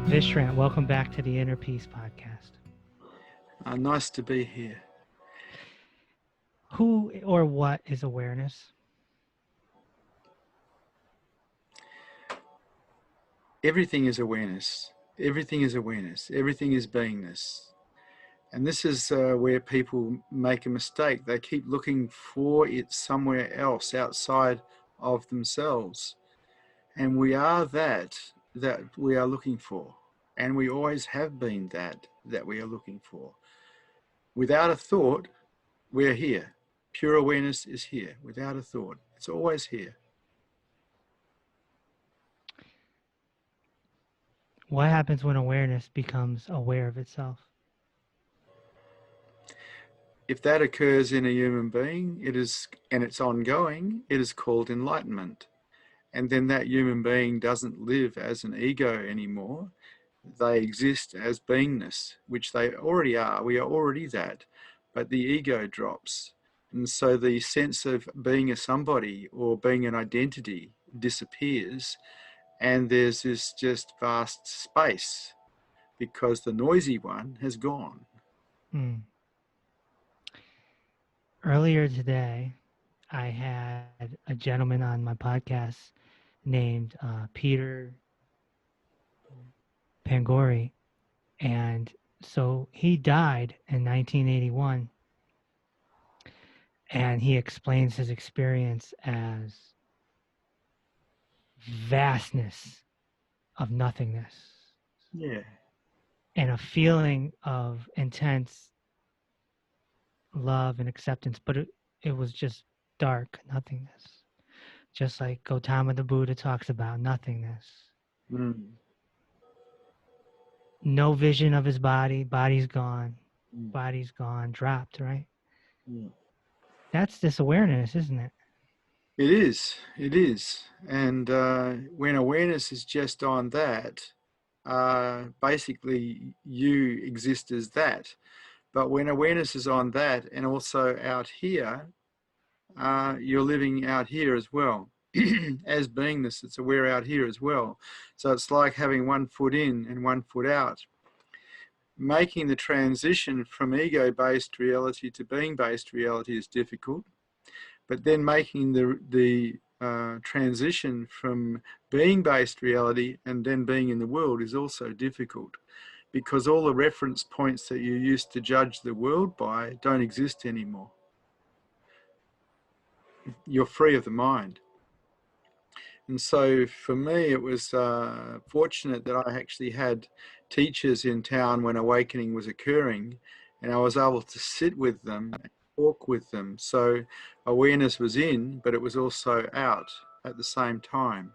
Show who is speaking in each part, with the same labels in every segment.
Speaker 1: Vishrant, welcome back to the Inner Peace podcast.
Speaker 2: Nice to be here.
Speaker 1: Who or what is awareness?
Speaker 2: Everything is awareness. Everything is awareness. Everything is beingness. And this is where people make a mistake. They keep looking for it somewhere else outside of themselves. And we are that we are looking for. And we always have been that we are looking for. Without a thought, we're here. Pure awareness is here. Without a thought, it's always here.
Speaker 1: What happens when awareness becomes aware of itself?
Speaker 2: If that occurs in a human being, and it's ongoing, it is called enlightenment. And then that human being doesn't live as an ego anymore. They exist as beingness, which they already are. We are already that, but the ego drops. And so the sense of being a somebody or being an identity disappears, and there's this just vast space because the noisy one has gone.
Speaker 1: Earlier today, I had a gentleman on my podcast named Peter Panagor, and so he died in 1981, and he explains his experience as vastness of nothingness.
Speaker 2: Yeah.
Speaker 1: And a feeling of intense love and acceptance, but it was just dark nothingness, just like Gautama the Buddha talks about nothingness. No vision of his body's gone, dropped, right? That's this awareness, isn't it?
Speaker 2: It is. And when awareness is just on that, basically you exist as that. But when awareness is on that and also out here, you're living out here as well. As beingness, it's aware out here as well. So it's like having one foot in and one foot out. Making the transition from ego-based reality to being-based reality is difficult. But then making the transition from being-based reality and then being in the world is also difficult, because all the reference points that you used to judge the world by don't exist anymore. You're free of the mind. And so for me, it was fortunate that I actually had teachers in town when awakening was occurring, and I was able to sit with them and talk with them. So awareness was in, but it was also out at the same time.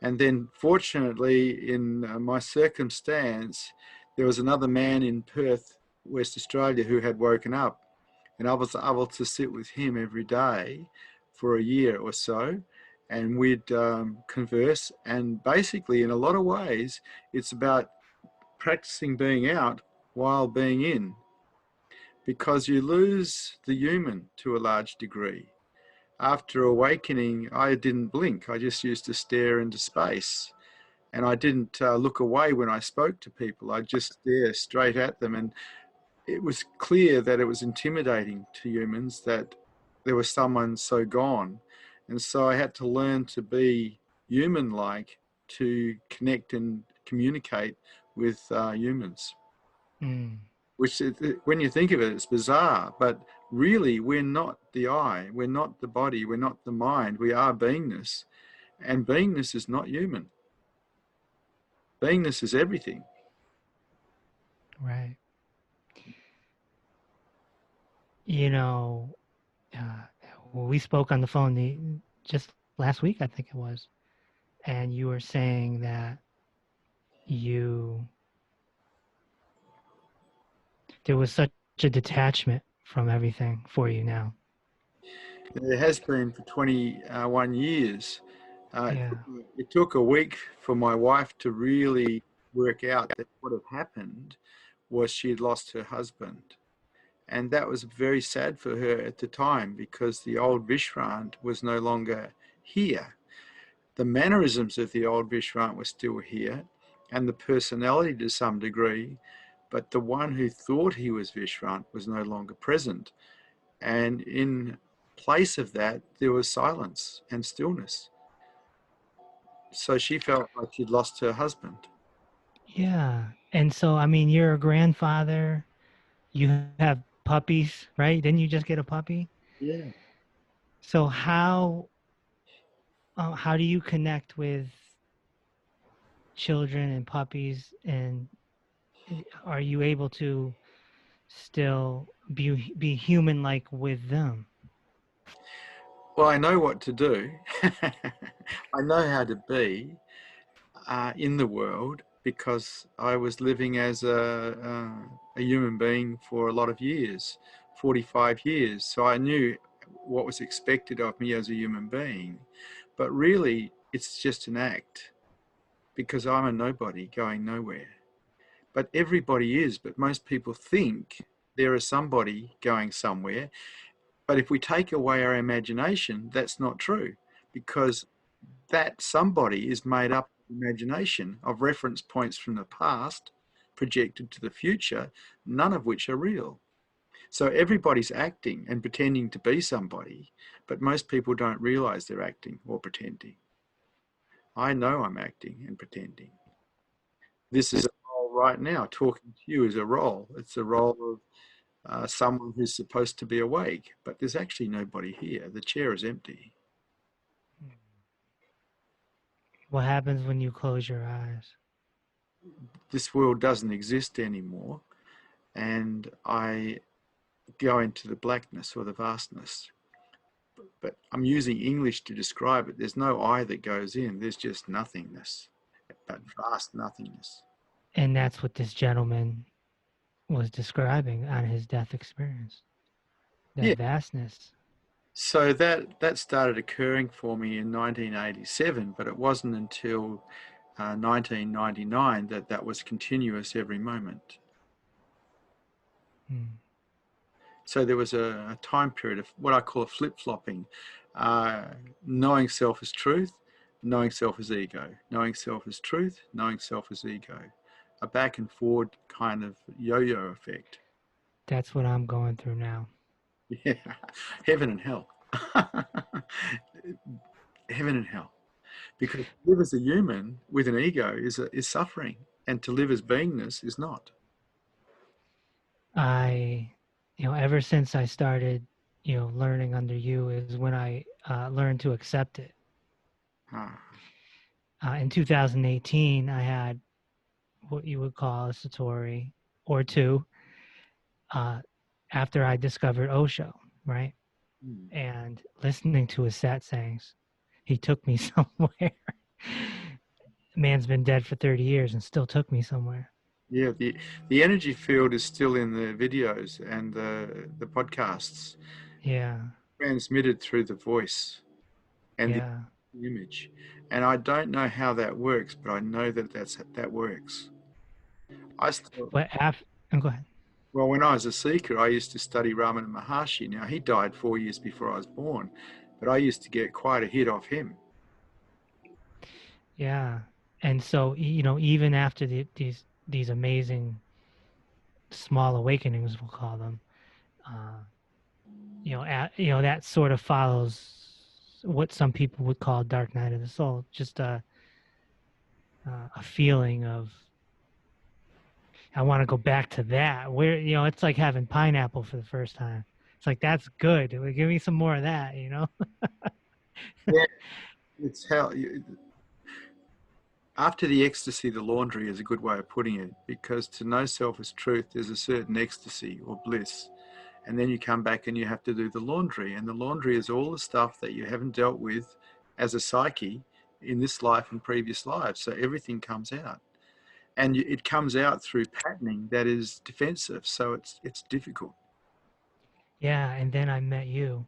Speaker 2: And then fortunately, in my circumstance, there was another man in Perth, West Australia, who had woken up, and I was able to sit with him every day for a year or so, and we'd converse. And basically, in a lot of ways, it's about practicing being out while being in, because you lose the human to a large degree. After awakening, I didn't blink. I just used to stare into space. And I didn't look away when I spoke to people. I just stare straight at them. And it was clear that it was intimidating to humans that there was someone so gone. And so I had to learn to be human-like to connect and communicate with humans. Which, when you think of it, it's bizarre, but really we're not the I, we're not the body, we're not the mind, we are beingness. And beingness is not human. Beingness is everything.
Speaker 1: Right. You know, we spoke on the phone just last week, I think it was, and you were saying that there was such a detachment from everything for you now.
Speaker 2: There has been for 21 years.
Speaker 1: Yeah.
Speaker 2: It took a week for my wife to really work out that what had happened was she had lost her husband. And that was very sad for her at the time, because the old Vishrant was no longer here. The mannerisms of the old Vishrant were still here, and the personality to some degree, but the one who thought he was Vishrant was no longer present. And in place of that, there was silence and stillness. So she felt like she'd lost her husband.
Speaker 1: Yeah. And so, I mean, you're a grandfather, you have puppies, right? Didn't you just get a puppy?
Speaker 2: Yeah.
Speaker 1: So how do you connect with children and puppies, and are you able to still be human like with them?
Speaker 2: Well, I know what to do. I know how to be in the world, because I was living as a human being for a lot of years, 45 years. So I knew what was expected of me as a human being. But really, it's just an act, because I'm a nobody going nowhere. But everybody is, but most people think there is somebody going somewhere. But if we take away our imagination, that's not true, because that somebody is made up of imagination, of reference points from the past projected to the future, none of which are real. So everybody's acting and pretending to be somebody, but most people don't realize they're acting or pretending. I know I'm acting and pretending. This is a role right now. Talking to you is a role. It's a role of someone who's supposed to be awake, but there's actually nobody here. The chair is empty.
Speaker 1: What happens when you close your eyes?
Speaker 2: This world doesn't exist anymore, and I go into the blackness or the vastness. But I'm using English to describe it. There's no I that goes in, there's just nothingness, but vast nothingness.
Speaker 1: And that's what this gentleman was describing on his death experience, that
Speaker 2: Yeah.
Speaker 1: vastness.
Speaker 2: So that started occurring for me in 1987, but it wasn't until 1999 that was continuous every moment.
Speaker 1: Hmm.
Speaker 2: So there was a time period of what I call a flip-flopping, uh, knowing self as truth, knowing self as ego, knowing self as truth, knowing self as ego, a back and forward kind of yo-yo effect.
Speaker 1: That's what I'm going through now.
Speaker 2: Yeah, heaven and hell. Heaven and hell. Because to live as a human with an ego is suffering, and to live as beingness is not.
Speaker 1: Ever since I started, learning under you is when I learned to accept it.
Speaker 2: Ah,
Speaker 1: In 2018, I had what you would call a satori or two uh, after I discovered Osho, right?
Speaker 2: hmm.
Speaker 1: And listening to his satsangs, he took me somewhere. Man's been dead for 30 years and still took me somewhere.
Speaker 2: Yeah, the energy field is still in the videos and the podcasts,
Speaker 1: Yeah,
Speaker 2: transmitted through the voice and the
Speaker 1: yeah.
Speaker 2: image. And I don't know how that works, but I know that works. I still,
Speaker 1: But go ahead.
Speaker 2: well, when I was a seeker, I used to study Ramana Maharshi. Now, he died 4 years before I was born, but I used to get quite a hit off him.
Speaker 1: Yeah. And so, even after these amazing small awakenings, we'll call them, uh, that sort of follows what some people would call dark night of the soul, just a feeling of, I want to go back to that. Where, it's like having pineapple for the first time. It's like, that's good. Give me some more of that.
Speaker 2: Yeah, it's how after the ecstasy, the laundry is a good way of putting it, because to know self as truth, there's a certain ecstasy or bliss. And then you come back and you have to do the laundry. And the laundry is all the stuff that you haven't dealt with as a psyche in this life and previous lives. So everything comes out. And it comes out through patterning that is defensive. So it's difficult.
Speaker 1: Yeah. And then I met you,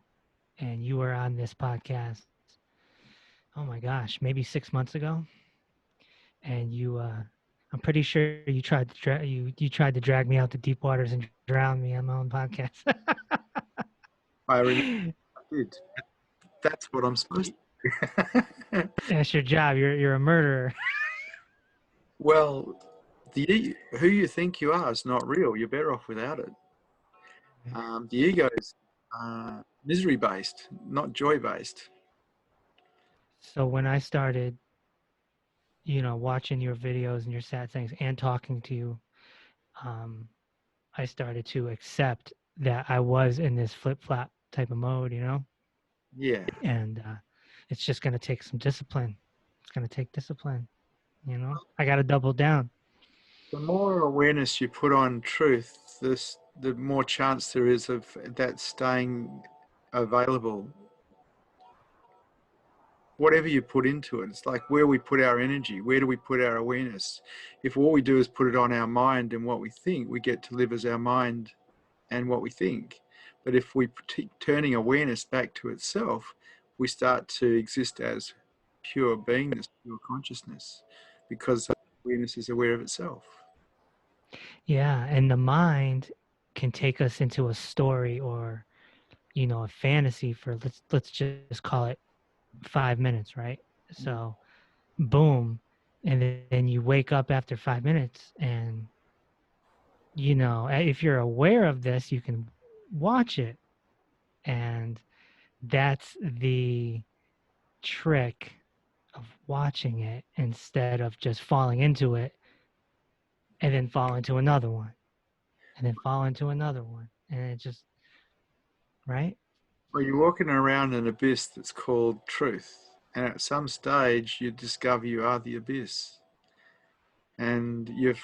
Speaker 1: and you were on this podcast. Oh my gosh, maybe 6 months ago. And I'm pretty sure you tried to you tried to drag me out to deep waters and drown me on my own podcast.
Speaker 2: I remember I did. That's what I'm supposed to do.
Speaker 1: That's your job. You're a murderer.
Speaker 2: Well, who you think you are is not real. You're better off without it. The ego is misery-based, not joy-based.
Speaker 1: So when I started, watching your videos and your satsangs and talking to you, um, I started to accept that I was in this flip-flop type of mode,
Speaker 2: Yeah.
Speaker 1: and it's just going to take some discipline. It's going to take discipline, I got to double down.
Speaker 2: The more awareness you put on truth, the more chance there is of that staying available. Whatever you put into it, it's like where we put our energy, where do we put our awareness? If all we do is put it on our mind and what we think, we get to live as our mind and what we think. But if we keep turning awareness back to itself, we start to exist as pure beingness, pure consciousness, because awareness is aware of itself.
Speaker 1: Yeah, and the mind can take us into a story or a fantasy for let's just call it 5 minutes, right? So boom, and then you wake up after 5 minutes, and if you're aware of this, you can watch it, and that's the trick of watching it instead of just falling into it and then fall into another one and then fall into another one, and it just right.
Speaker 2: Well, you're walking around an abyss that's called truth, and at some stage you discover you are the abyss. And you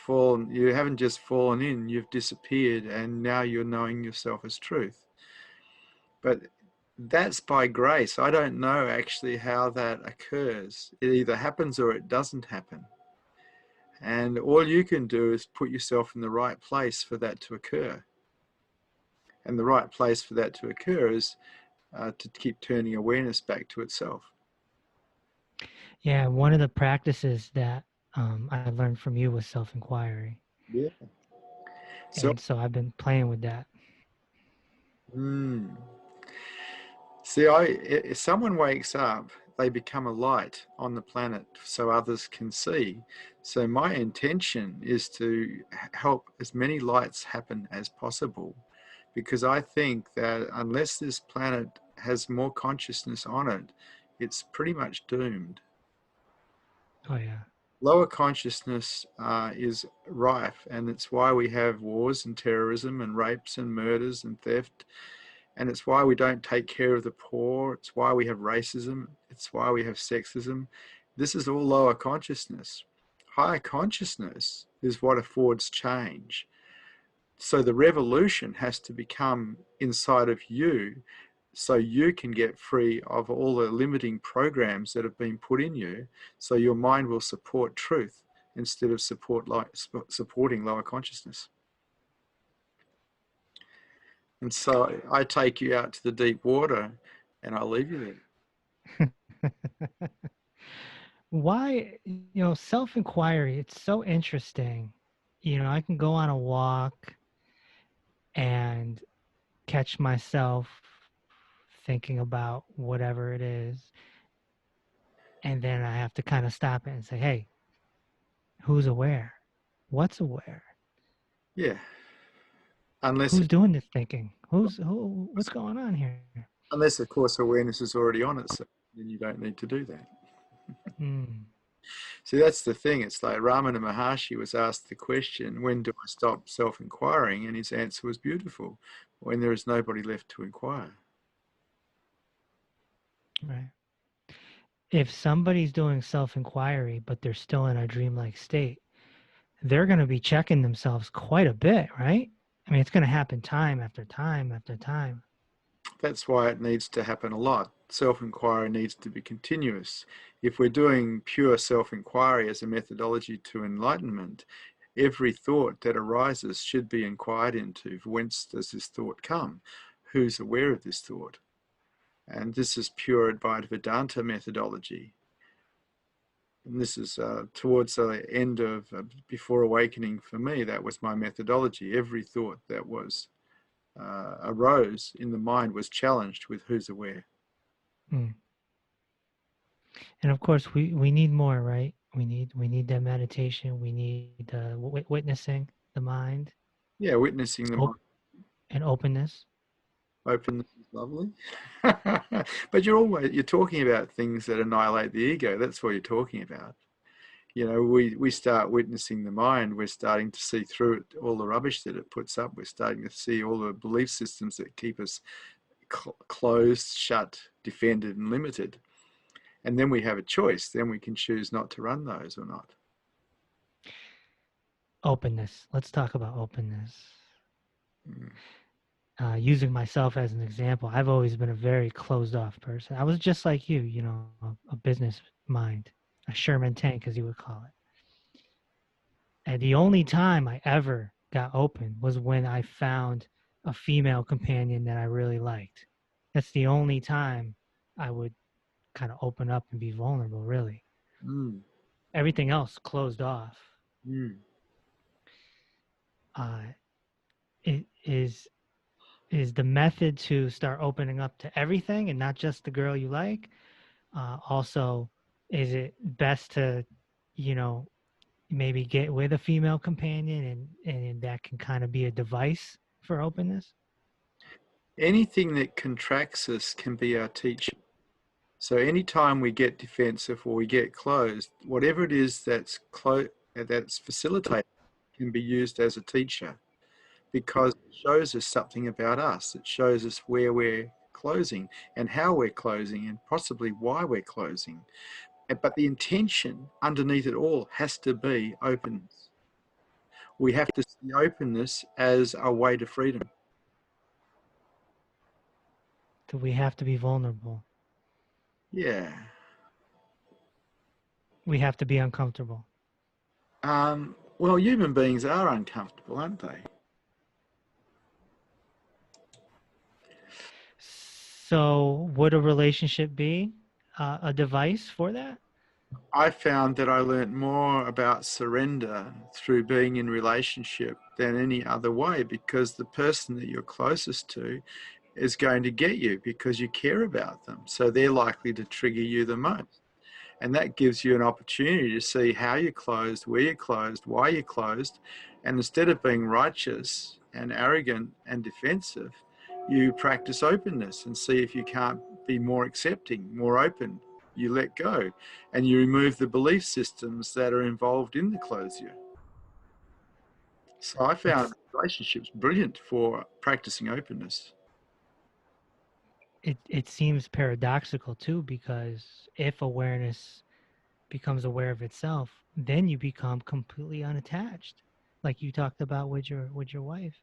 Speaker 2: haven't just fallen in, you've disappeared, and now you're knowing yourself as truth. But that's by grace. I don't know actually how that occurs. It either happens or it doesn't happen. And all you can do is put yourself in the right place for that to occur. And the right place for that to occur is to keep turning awareness back to itself.
Speaker 1: Yeah, one of the practices that I learned from you was self-inquiry,
Speaker 2: Yeah. So,
Speaker 1: and so I've been playing with that.
Speaker 2: mm, see, if someone wakes up, they become a light on the planet so others can see. So my intention is to help as many lights happen as possible, because I think that unless this planet has more consciousness on it, it's pretty much doomed.
Speaker 1: Oh yeah.
Speaker 2: Lower consciousness is rife, and it's why we have wars and terrorism and rapes and murders and theft. And it's why we don't take care of the poor. It's why we have racism. It's why we have sexism. This is all lower consciousness. Higher consciousness is what affords change. So the revolution has to become inside of you so you can get free of all the limiting programs that have been put in you, so your mind will support truth instead of supporting lower consciousness. And so I take you out to the deep water and I'll leave you there.
Speaker 1: Why, self-inquiry, it's so interesting. I can go on a walk and catch myself thinking about whatever it is, and then I have to kind of stop it and say, hey, who's aware? What's aware?
Speaker 2: Yeah. Unless,
Speaker 1: Who's doing this thinking? What's going on here?
Speaker 2: unless of course awareness is already on it, so then you don't need to do that.
Speaker 1: Mm.
Speaker 2: See, that's the thing. It's like Ramana Maharshi was asked the question, when do I stop self-inquiring? And his answer was beautiful: when there is nobody left to inquire.
Speaker 1: Right. If somebody's doing self-inquiry, but they're still in a dreamlike state, they're going to be checking themselves quite a bit, right? I mean, it's going to happen time after time after time.
Speaker 2: That's why it needs to happen a lot. Self-inquiry needs to be continuous. If we're doing pure self-inquiry as a methodology to enlightenment, every thought that arises should be inquired into. Whence does this thought come? Who's aware of this thought? And this is pure Advaita Vedanta methodology. and this is towards the end of before awakening for me, that was my methodology. Every thought that was arose in the mind was challenged with who's aware.
Speaker 1: Mm. And of course, we need more, right? We need that meditation. We need witnessing the mind.
Speaker 2: Yeah, witnessing the mind.
Speaker 1: And openness.
Speaker 2: Openness is lovely. But you're talking about things that annihilate the ego. That's what you're talking about. You know, we start witnessing the mind. We're starting to see through it all the rubbish that it puts up. We're starting to see all the belief systems that keep us closed, shut, defended, and limited. And then we have a choice. Then we can choose not to run those or not.
Speaker 1: Openness. Let's talk about openness.
Speaker 2: Mm.
Speaker 1: Using myself as an example, I've always been a very closed off person. I was just like you, you know, a business mind, a Sherman tank, as you would call it. And the only time I ever got open was when I found a female companion that I really liked. That's the only time I would kind of open up and be vulnerable, really.
Speaker 2: Mm.
Speaker 1: Everything else closed off.
Speaker 2: Mm.
Speaker 1: It is the method to start opening up to everything and not just the girl you like. Also, is it best to, you know, maybe get with a female companion and that can kind of be a device for openness?
Speaker 2: Anything that contracts us can be our teacher. So anytime we get defensive or we get closed, whatever it is that's facilitated can be used as a teacher, because it shows us something about us. It shows us where we're closing and how we're closing and possibly why we're closing. But the intention underneath it all has to be openness. We have to see openness as a way to freedom.
Speaker 1: Do we have to be vulnerable?
Speaker 2: Yeah.
Speaker 1: We have to be uncomfortable.
Speaker 2: Well, human beings are uncomfortable, aren't they?
Speaker 1: So would a relationship be a device for that?
Speaker 2: I found that I learnt more about surrender through being in relationship than any other way, because the person that you're closest to is going to get you because you care about them. So they're likely to trigger you the most. And that gives you an opportunity to see how you're closed, where you're closed, why you're closed. And instead of being righteous and arrogant and defensive, you practice openness and see if you can't be more accepting, more open. You let go and you remove the belief systems that are involved in the closure. So I found relationships brilliant for practicing openness.
Speaker 1: It seems paradoxical too, because if awareness becomes aware of itself, then you become completely unattached, like you talked about with your wife.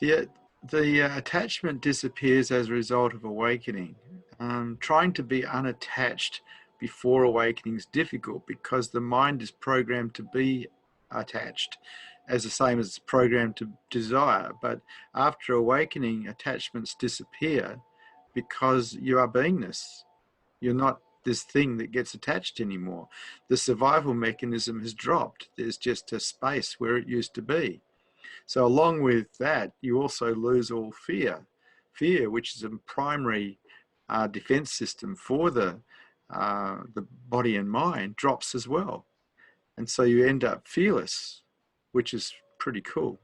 Speaker 2: The attachment disappears as a result of awakening. Trying to be unattached before awakening is difficult because the mind is programmed to be attached, as the same as it's programmed to desire. But after awakening, attachments disappear because you are beingness. You're not this thing that gets attached anymore. The survival mechanism has dropped. There's just a space where it used to be. So along with that, you also lose all fear. Fear, which is a primary defense system for the body and mind, drops as well. And so you end up fearless, which is pretty cool.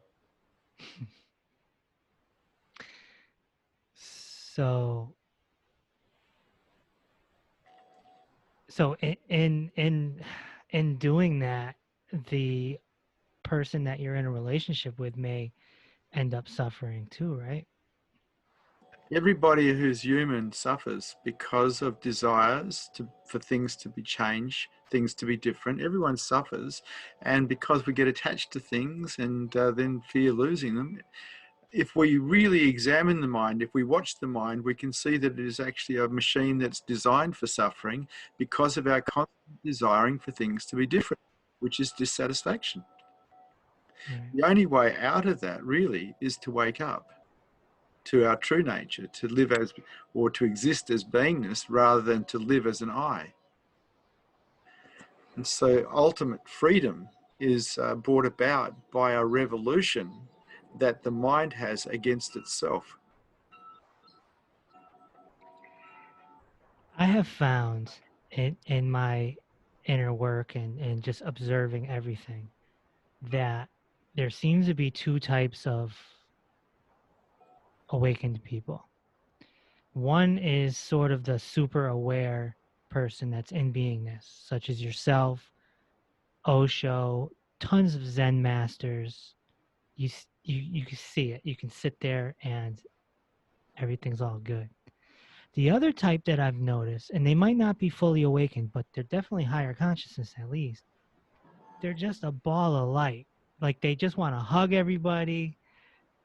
Speaker 1: So so in doing that, the person that you're in a relationship with may end up suffering too, right?
Speaker 2: Everybody who's human suffers because of desires for things to be changed, things to be different. Everyone suffers. And because we get attached to things and then fear losing them, if we really examine the mind, if we watch the mind, we can see that it is actually a machine that's designed for suffering because of our constant desiring for things to be different, which is dissatisfaction.
Speaker 1: Right.
Speaker 2: The only way out of that really is to wake up to our true nature, to live as, or to exist as beingness rather than to live as an I. And so ultimate freedom is brought about by a revolution that the mind has against itself.
Speaker 1: I have found in my inner work and just observing everything that there seems to be two types of awakened people. One is sort of the super aware person that's in beingness, such as yourself, Osho, tons of Zen masters. You can see it. You can sit there and everything's all good. The other type that I've noticed, and they might not be fully awakened, but they're definitely higher consciousness at least. They're just a ball of light. Like they just want to hug everybody.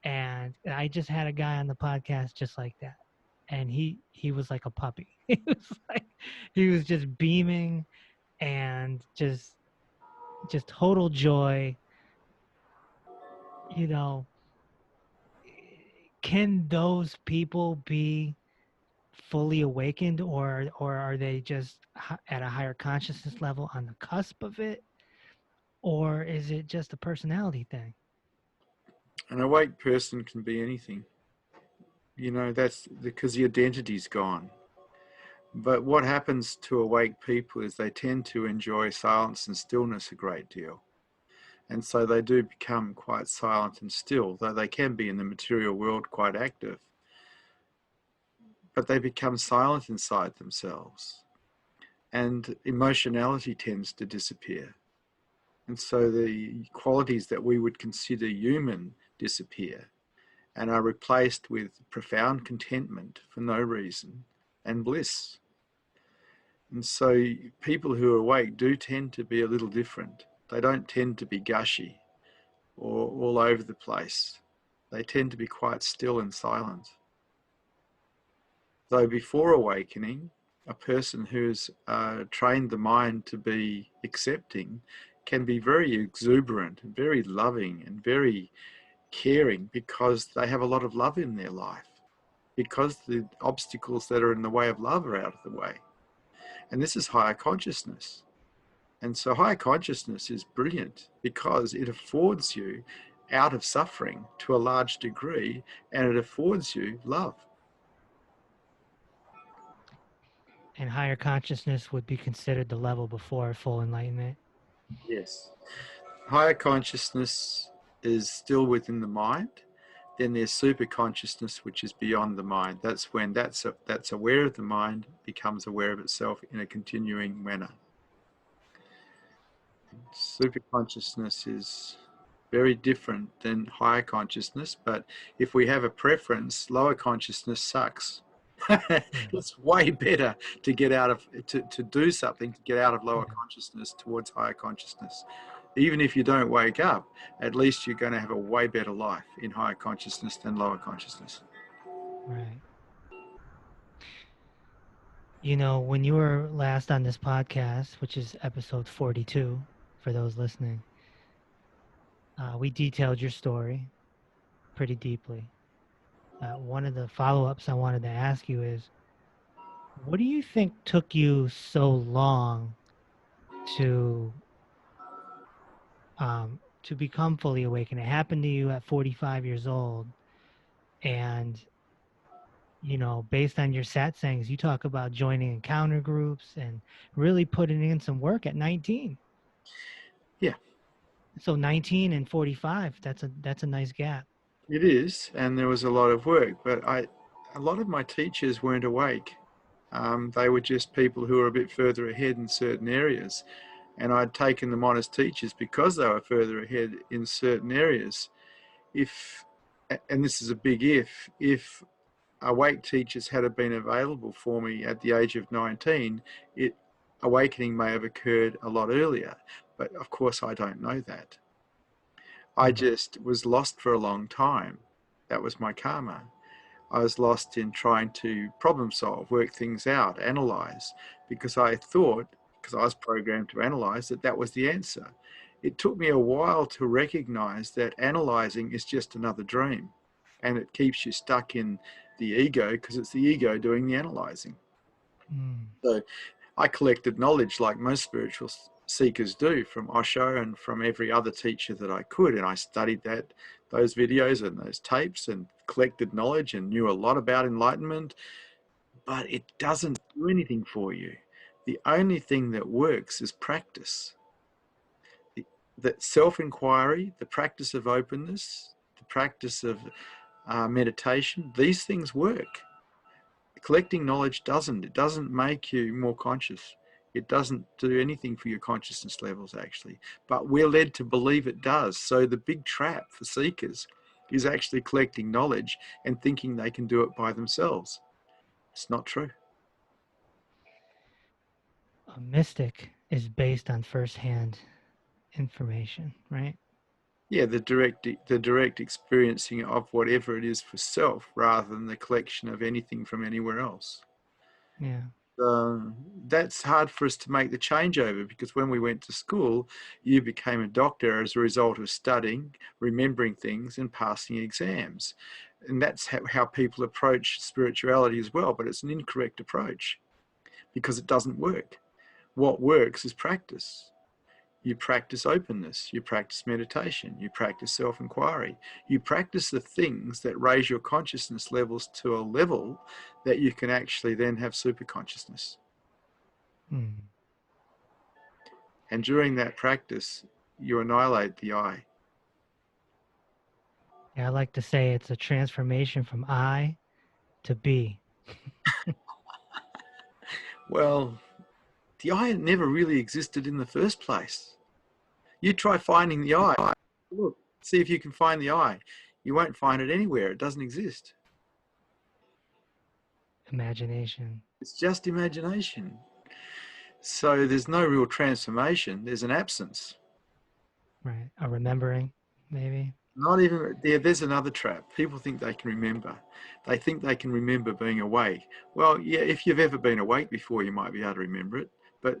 Speaker 1: And I just had a guy on the podcast just like that. And he was like a puppy. He was just beaming and just total joy. You know, can those people be fully awakened, or are they just at a higher consciousness level on the cusp of it, or is it just a personality thing?
Speaker 2: An awake person can be anything. You know, that's because the identity's gone. But what happens to awake people is they tend to enjoy silence and stillness a great deal. And so they do become quite silent and still, though they can be in the material world quite active. But they become silent inside themselves. And emotionality tends to disappear. And so the qualities that we would consider human disappear and are replaced with profound contentment for no reason and bliss. And so people who are awake do tend to be a little different. They don't tend to be gushy or all over the place. They tend to be quite still and silent. Though before awakening, a person who's trained the mind to be accepting can be very exuberant, and very loving and very caring because they have a lot of love in their life, because the obstacles that are in the way of love are out of the way. And this is higher consciousness. And so higher consciousness is brilliant because it affords you out of suffering to a large degree, and it affords you love.
Speaker 1: And higher consciousness would be considered the level before full enlightenment.
Speaker 2: Yes. Higher consciousness is still within the mind. Then there's super consciousness, which is beyond the mind. That's when that's aware of the mind becomes aware of itself in a continuing manner. Super consciousness is very different than higher consciousness, but if we have a preference, lower consciousness sucks. It's way better to get out of to do something to get out of lower consciousness towards higher consciousness. Even if you don't wake up, at least you're going to have a way better life in higher consciousness than lower consciousness.
Speaker 1: Right. You know, when you were last on this podcast, which is episode 42 for those listening, we detailed your story pretty deeply. One of the follow-ups I wanted to ask you is, what do you think took you so long to become fully awakened? It happened to you at 45 years old, and you know, based on your satsangs, you talk about joining encounter groups and really putting in some work at 19.
Speaker 2: Yeah,
Speaker 1: So 19 and 45, that's a nice gap.
Speaker 2: it is, and there was a lot of work, but a lot of my teachers weren't awake. They were just people who were a bit further ahead in certain areas, and I'd taken them on as teachers because they were further ahead in certain areas. If, and this is a big if awake teachers had been available for me at the age of 19, awakening may have occurred a lot earlier. But of course, I don't know that. I just was lost for a long time. That was my karma. I was lost in trying to problem solve, work things out, analyze, because I thought, because I was programmed to analyze, that that was the answer. It took me a while to recognize that analyzing is just another dream, and it keeps you stuck in the ego because it's the ego doing the analyzing. So I collected knowledge like most spiritual seekers do, from Osho and from every other teacher that I could. And I studied those videos and those tapes and collected knowledge and knew a lot about enlightenment, but it doesn't do anything for you. The only thing that works is practice. That self-inquiry, the practice of openness, the practice of meditation, these things work. Collecting knowledge doesn't. It doesn't make you more conscious. It doesn't do anything for your consciousness levels, actually. But we're led to believe it does. So the big trap for seekers is actually collecting knowledge and thinking they can do it by themselves. It's not true.
Speaker 1: A mystic is based on firsthand information, right?
Speaker 2: Yeah, the direct experiencing of whatever it is for self, rather than the collection of anything from anywhere else.
Speaker 1: Yeah.
Speaker 2: That's hard for us to make the changeover, because when we went to school, you became a doctor as a result of studying, remembering things, and passing exams. And that's how people approach spirituality as well, but it's an incorrect approach because it doesn't work. What works is practice. You practice openness, you practice meditation, you practice self-inquiry, you practice the things that raise your consciousness levels to a level that you can actually then have super consciousness. And during that practice, you annihilate the I.
Speaker 1: Yeah, I like to say it's a transformation from I to be.
Speaker 2: Well, the I never really existed in the first place. You try finding the I. Look, see if you can find the I. You won't find it anywhere. It doesn't exist.
Speaker 1: Imagination.
Speaker 2: It's just imagination. So there's no real transformation. There's an absence.
Speaker 1: Right. A remembering, maybe.
Speaker 2: Not even there's another trap. People think they can remember. They think they can remember being awake. Well, yeah, if you've ever been awake before, you might be able to remember it. But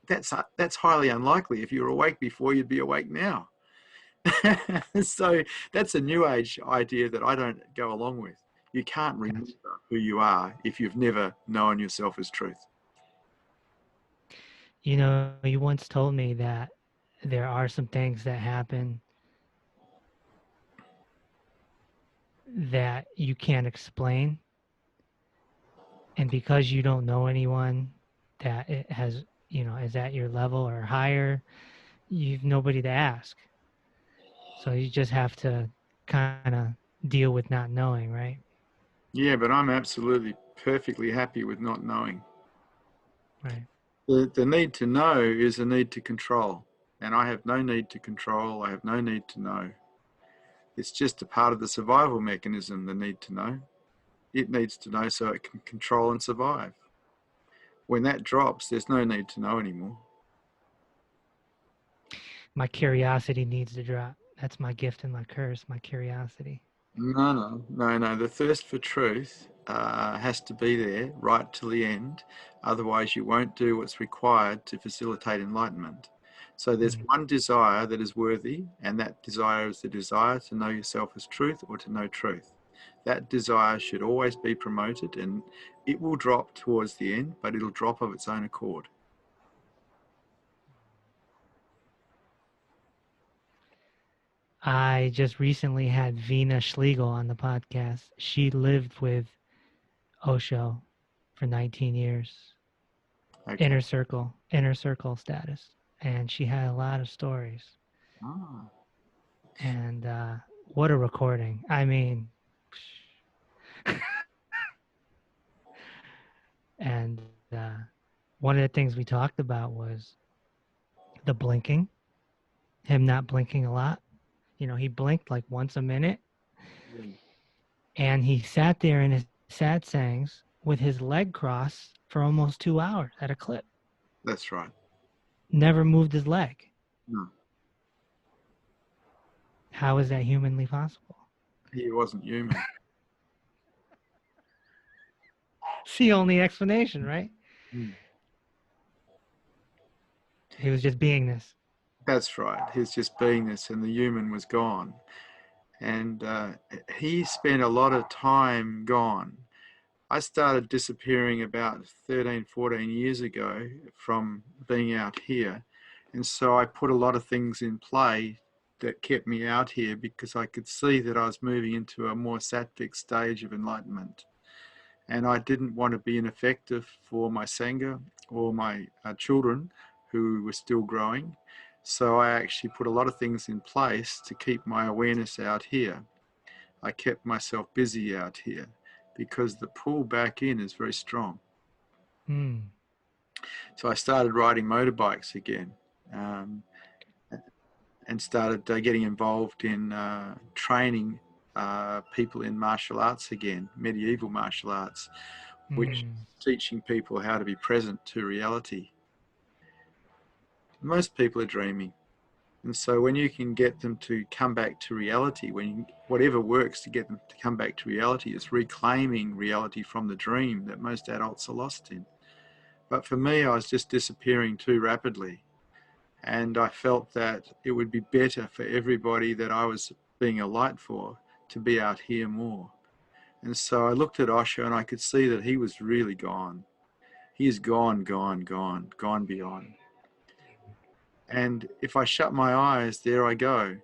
Speaker 2: that's highly unlikely. If you were awake before, you'd be awake now. So that's a new age idea that I don't go along with. You can't remember who you are if you've never known yourself as truth.
Speaker 1: You know, you once told me that there are some things that happen that you can't explain. And because you don't know anyone that it has, you know, is at your level or higher, you've nobody to ask. So you just have to kind of deal with not knowing, right?
Speaker 2: Yeah, but I'm absolutely perfectly happy with not knowing.
Speaker 1: Right.
Speaker 2: The need to know is a need to control. And I have no need to control. I have no need to know. It's just a part of the survival mechanism, the need to know. It needs to know so it can control and survive. When that drops, there's no need to know anymore.
Speaker 1: My curiosity needs to drop. That's my gift and my curse, my curiosity.
Speaker 2: No. The thirst for truth has to be there right till the end. Otherwise, you won't do what's required to facilitate enlightenment. So there's one desire that is worthy, and that desire is the desire to know yourself as truth or to know truth. That desire should always be promoted, and it will drop towards the end, but it'll drop of its own accord.
Speaker 1: I just recently had Vina Schlegel on the podcast. She lived with Osho for 19 years.
Speaker 2: Okay.
Speaker 1: Inner circle status. And she had a lot of stories.
Speaker 2: Ah.
Speaker 1: And what a recording. I mean, and one of the things we talked about was the blinking, him not blinking a lot. You know, he blinked like once a minute. And he sat there in his satsangs with his leg crossed for almost 2 hours at a clip.
Speaker 2: That's right.
Speaker 1: Never moved his leg.
Speaker 2: No.
Speaker 1: How is that humanly possible?
Speaker 2: He wasn't human.
Speaker 1: It's the only explanation, right? He was just beingness.
Speaker 2: That's right. He's just beingness, and the human was gone. And he spent a lot of time gone. I started disappearing about 13, 14 years ago from being out here. And so I put a lot of things in play that kept me out here, because I could see that I was moving into a more sattvic stage of enlightenment. And I didn't want to be ineffective for my Sangha or my children who were still growing. So I actually put a lot of things in place to keep my awareness out here. I kept myself busy out here because the pull back in is very strong.
Speaker 1: Mm.
Speaker 2: So I started riding motorbikes again, and started getting involved in training people in martial arts again, medieval martial arts, which
Speaker 1: Mm.
Speaker 2: is teaching people how to be present to reality. Most people are dreaming. And so when you can get them to come back to reality, whatever works to get them to come back to reality is reclaiming reality from the dream that most adults are lost in. But for me, I was just disappearing too rapidly. And I felt that it would be better for everybody that I was being a light for to be out here more. And so I looked at Osho and I could see that he was really gone. He is gone, gone, gone, gone beyond. And if I shut my eyes, there I go.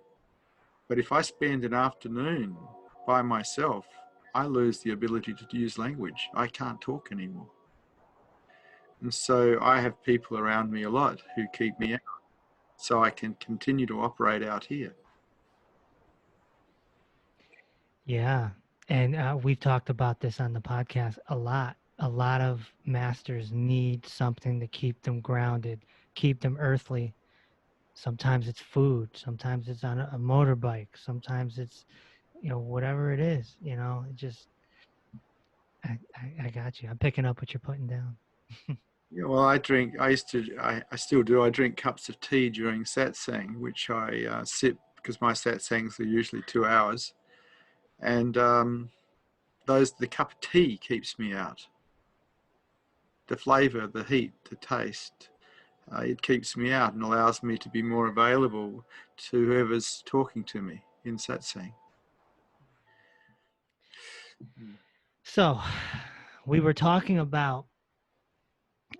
Speaker 2: But if I spend an afternoon by myself, I lose the ability to use language. I can't talk anymore. And so I have people around me a lot who keep me out so I can continue to operate out here.
Speaker 1: Yeah. And we've talked about this on the podcast a lot. A lot of masters need something to keep them grounded, keep them earthly. Sometimes it's food. Sometimes it's on a motorbike. Sometimes it's, whatever it is, it just, I got you. I'm picking up what you're putting down.
Speaker 2: Yeah, well, I still do. I drink cups of tea during satsang, which I sip because my satsangs are usually 2 hours. And the cup of tea keeps me out. The flavor, the heat, the taste, it keeps me out and allows me to be more available to whoever's talking to me in satsang.
Speaker 1: So we were talking about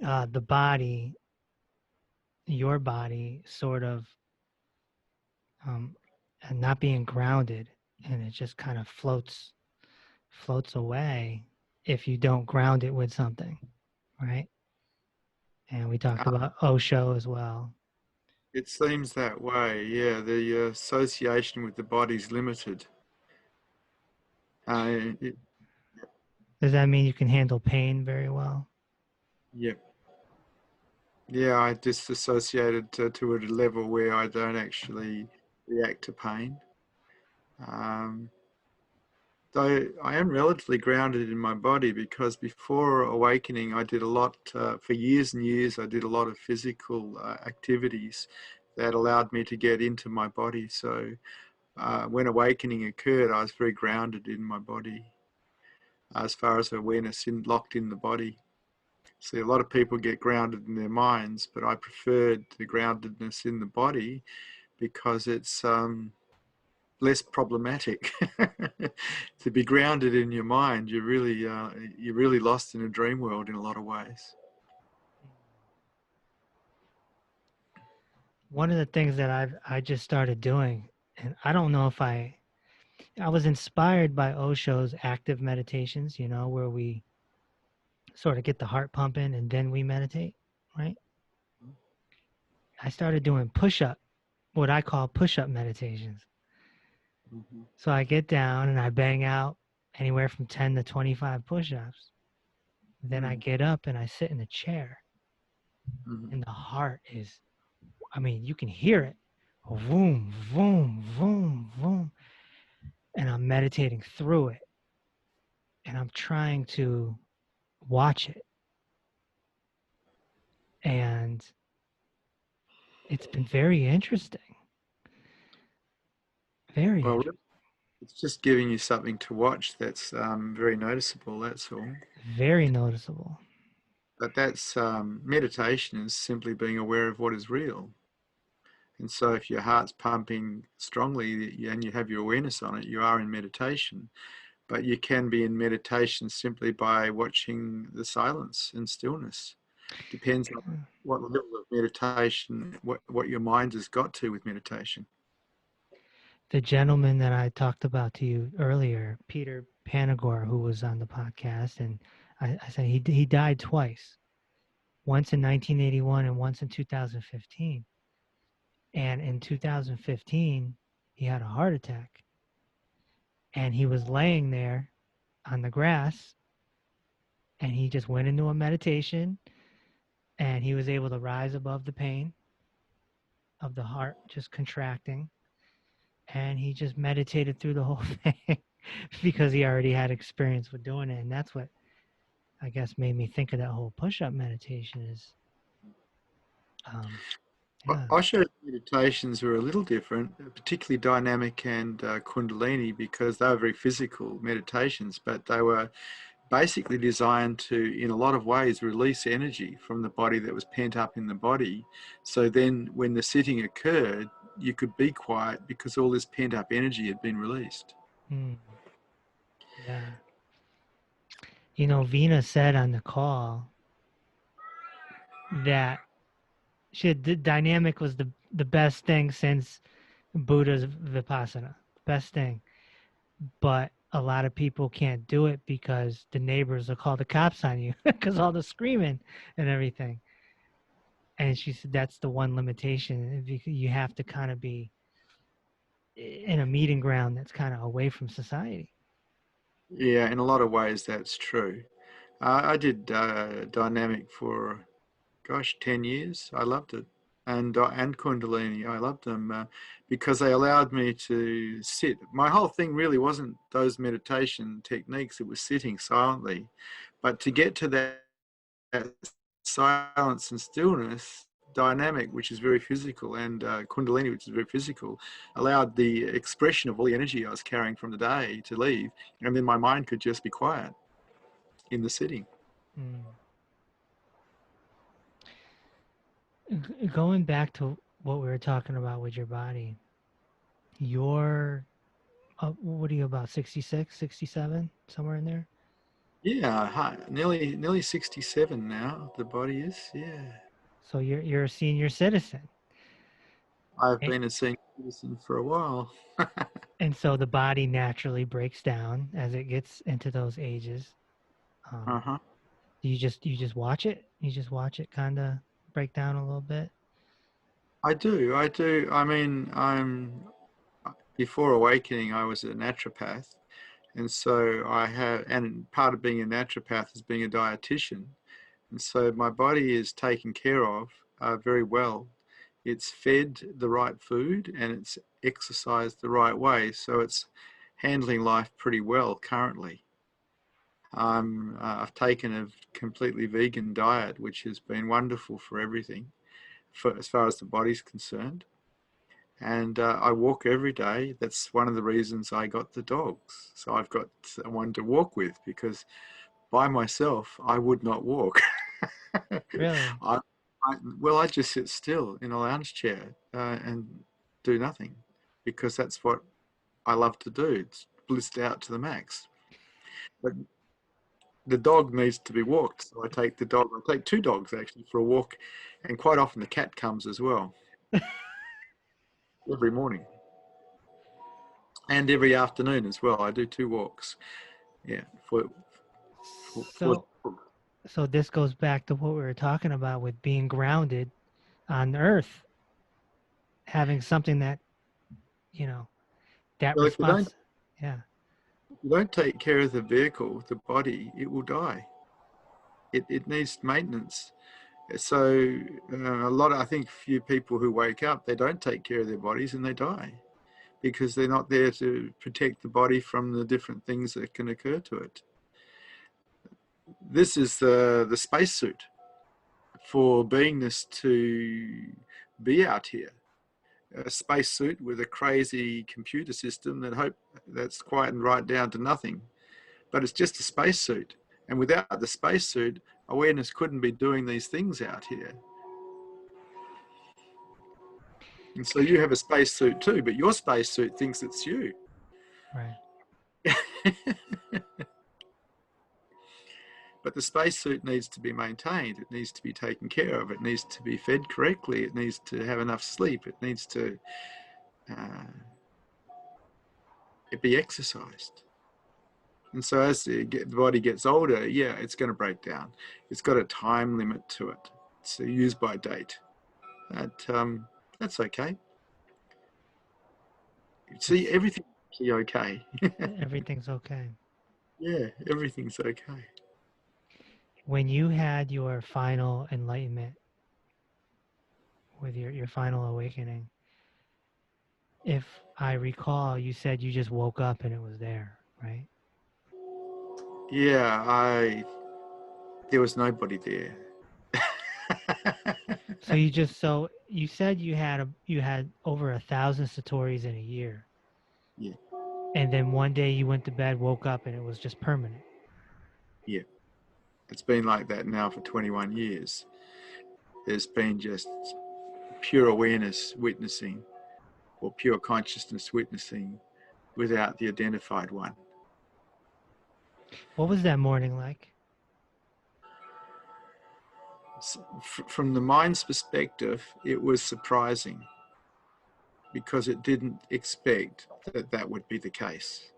Speaker 1: the body, your body, sort of um, and not being grounded, and it just kind of floats away if you don't ground it with something, right? And we talked about Osho as well.
Speaker 2: It seems that way, yeah. The association with the body's limited. It,
Speaker 1: Does that mean you can handle pain very well?
Speaker 2: yeah, yeah. I disassociated to a level where I don't actually react to pain. Um, Though I am relatively grounded in my body, because before awakening, I did a lot, for years and years, I did a lot of physical activities that allowed me to get into my body. So when awakening occurred, I was very grounded in my body as far as awareness locked in the body. See, a lot of people get grounded in their minds, but I preferred the groundedness in the body because it's less problematic. To be grounded in your mind, you're really lost in a dream world in a lot of ways.
Speaker 1: One of the things that I just started doing, and I don't know if I was inspired by Osho's active meditations, where we sort of get the heart pumping and then we meditate, right? I started doing what I call push-up meditations.
Speaker 2: Mm-hmm.
Speaker 1: So I get down and I bang out anywhere from 10 to 25 push-ups. Then I get up and I sit in a chair.
Speaker 2: Mm-hmm.
Speaker 1: And the heart is, you can hear it. Vroom, vroom, vroom, vroom. And I'm meditating through it. And I'm trying to watch it. And it's been very interesting. Very
Speaker 2: Well,
Speaker 1: interesting.
Speaker 2: it's just giving you something to watch that's very noticeable, that's all.
Speaker 1: Very noticeable.
Speaker 2: But that's meditation is simply being aware of what is real. And so if your heart's pumping strongly and you have your awareness on it, you are in meditation. But you can be in meditation simply by watching the silence and stillness. Depends on what level of meditation, what your mind has got to with meditation.
Speaker 1: The gentleman that I talked about to you earlier, Peter Panagor, who was on the podcast, and I said he died twice, once in 1981 and once in 2015. And in 2015, he had a heart attack, and he was laying there on the grass, and he just went into a meditation, and he was able to rise above the pain of the heart just contracting, and he just meditated through the whole thing because he already had experience with doing it. And that's what I guess made me think of that whole push-up meditation is yeah.
Speaker 2: Osho meditations were a little different, particularly dynamic and kundalini, because they were very physical meditations, but they were basically designed to, in a lot of ways, release energy from the body that was pent up in the body. So then when the sitting occurred, you could be quiet because all this pent up energy had been released.
Speaker 1: Yeah. You know, Vina said on the call that the dynamic was the best thing since Buddha's Vipassana. Best thing. But a lot of people can't do it because the neighbors will call the cops on you because all the screaming and everything. And she said that's the one limitation. You have to kind of be in a meeting ground that's kind of away from society.
Speaker 2: Yeah, in a lot of ways that's true. I did dynamic for, gosh, 10 years. I loved it. And Kundalini, I loved them because they allowed me to sit. My whole thing really wasn't those meditation techniques. It was sitting silently. But to get to that silence and stillness, dynamic, which is very physical, and Kundalini, which is very physical, allowed the expression of all the energy I was carrying from the day to leave. And then my mind could just be quiet in the sitting.
Speaker 1: Going back to what we were talking about with your body, you're, what are you, about 66, 67, somewhere in there?
Speaker 2: Yeah, nearly 67 now, the body is, yeah.
Speaker 1: So you're a senior citizen.
Speaker 2: I've
Speaker 1: And,
Speaker 2: been a senior citizen for a while.
Speaker 1: and so the body naturally breaks down as it gets into those ages.
Speaker 2: Uh-huh.
Speaker 1: You just watch it? You just watch it kind of break down a little bit?
Speaker 2: I do. I mean, before awakening, I was a naturopath. And so and part of being a naturopath is being a dietitian. And so my body is taken care of very well. It's fed the right food and it's exercised the right way. So it's handling life pretty well currently. I've taken a completely vegan diet, which has been wonderful for everything, as far as the body's concerned. And I walk every day. That's one of the reasons I got the dogs. So I've got someone to walk with, because by myself, I would not walk.
Speaker 1: Really?
Speaker 2: I just sit still in a lounge chair and do nothing, because that's what I love to do. It's blissed out to the max. But the dog needs to be walked, so I take the dog. I take two dogs actually for a walk, and quite often the cat comes as well. Every morning and every afternoon as well. I do two walks. Yeah,
Speaker 1: So so this goes back to what we were talking about with being grounded on earth, having something that, you know, that
Speaker 2: well, if
Speaker 1: response. Yeah.
Speaker 2: you don't take care of the vehicle, the body, it will die. It needs maintenance. So I think few people who wake up, they don't take care of their bodies and they die, because they're not there to protect the body from the different things that can occur to it. This is the spacesuit for beingness to be out here. A spacesuit with a crazy computer system that's quietened right down to nothing. But it's just a spacesuit. And without the spacesuit, awareness couldn't be doing these things out here. And so you have a spacesuit too, but your spacesuit thinks it's you.
Speaker 1: Right.
Speaker 2: But the spacesuit needs to be maintained. It needs to be taken care of. It needs to be fed correctly. It needs to have enough sleep. It needs to be exercised. And so as the body gets older, yeah, it's going to break down. It's got a time limit to it. It's a use by date. That's okay. See, everything's okay.
Speaker 1: Everything's okay.
Speaker 2: Yeah, everything's okay.
Speaker 1: When you had your final enlightenment, with your final awakening, if I recall, you said you just woke up and it was there, right?
Speaker 2: Yeah, there was nobody there.
Speaker 1: So you said you had over 1,000 satori's in a year.
Speaker 2: Yeah,
Speaker 1: And then one day you went to bed, woke up, and it was just permanent.
Speaker 2: yeah. It's been like that now for 21 years. There's been just pure awareness witnessing, or pure consciousness witnessing, without the identified one.
Speaker 1: What was that morning like?
Speaker 2: From the mind's perspective, it was surprising because it didn't expect that that would be the case.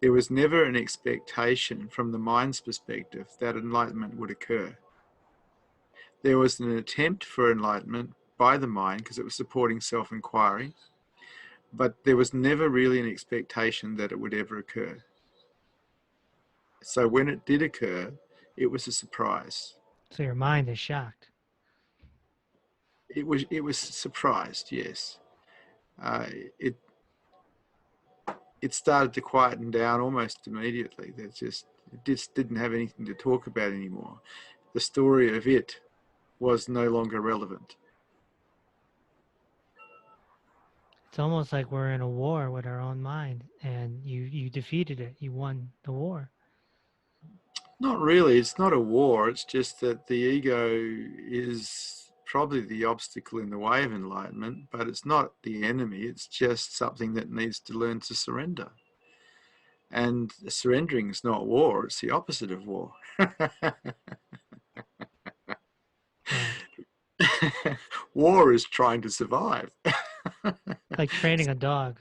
Speaker 2: There was never an expectation from the mind's perspective that enlightenment would occur. There was an attempt for enlightenment by the mind because it was supporting self-inquiry, but there was never really an expectation that it would ever occur. So when it did occur, it was a surprise.
Speaker 1: So your mind is shocked.
Speaker 2: It was surprised, yes. It started to quieten down almost immediately. It just didn't have anything to talk about anymore. The story of it was no longer relevant.
Speaker 1: It's almost like we're in a war with our own mind, and you defeated it. You won the war.
Speaker 2: Not really. It's not a war. It's just that the ego is probably the obstacle in the way of enlightenment, but it's not the enemy. It's just something that needs to learn to surrender. And surrendering is not war. It's the opposite of war. War is trying to survive.
Speaker 1: Like training a dog.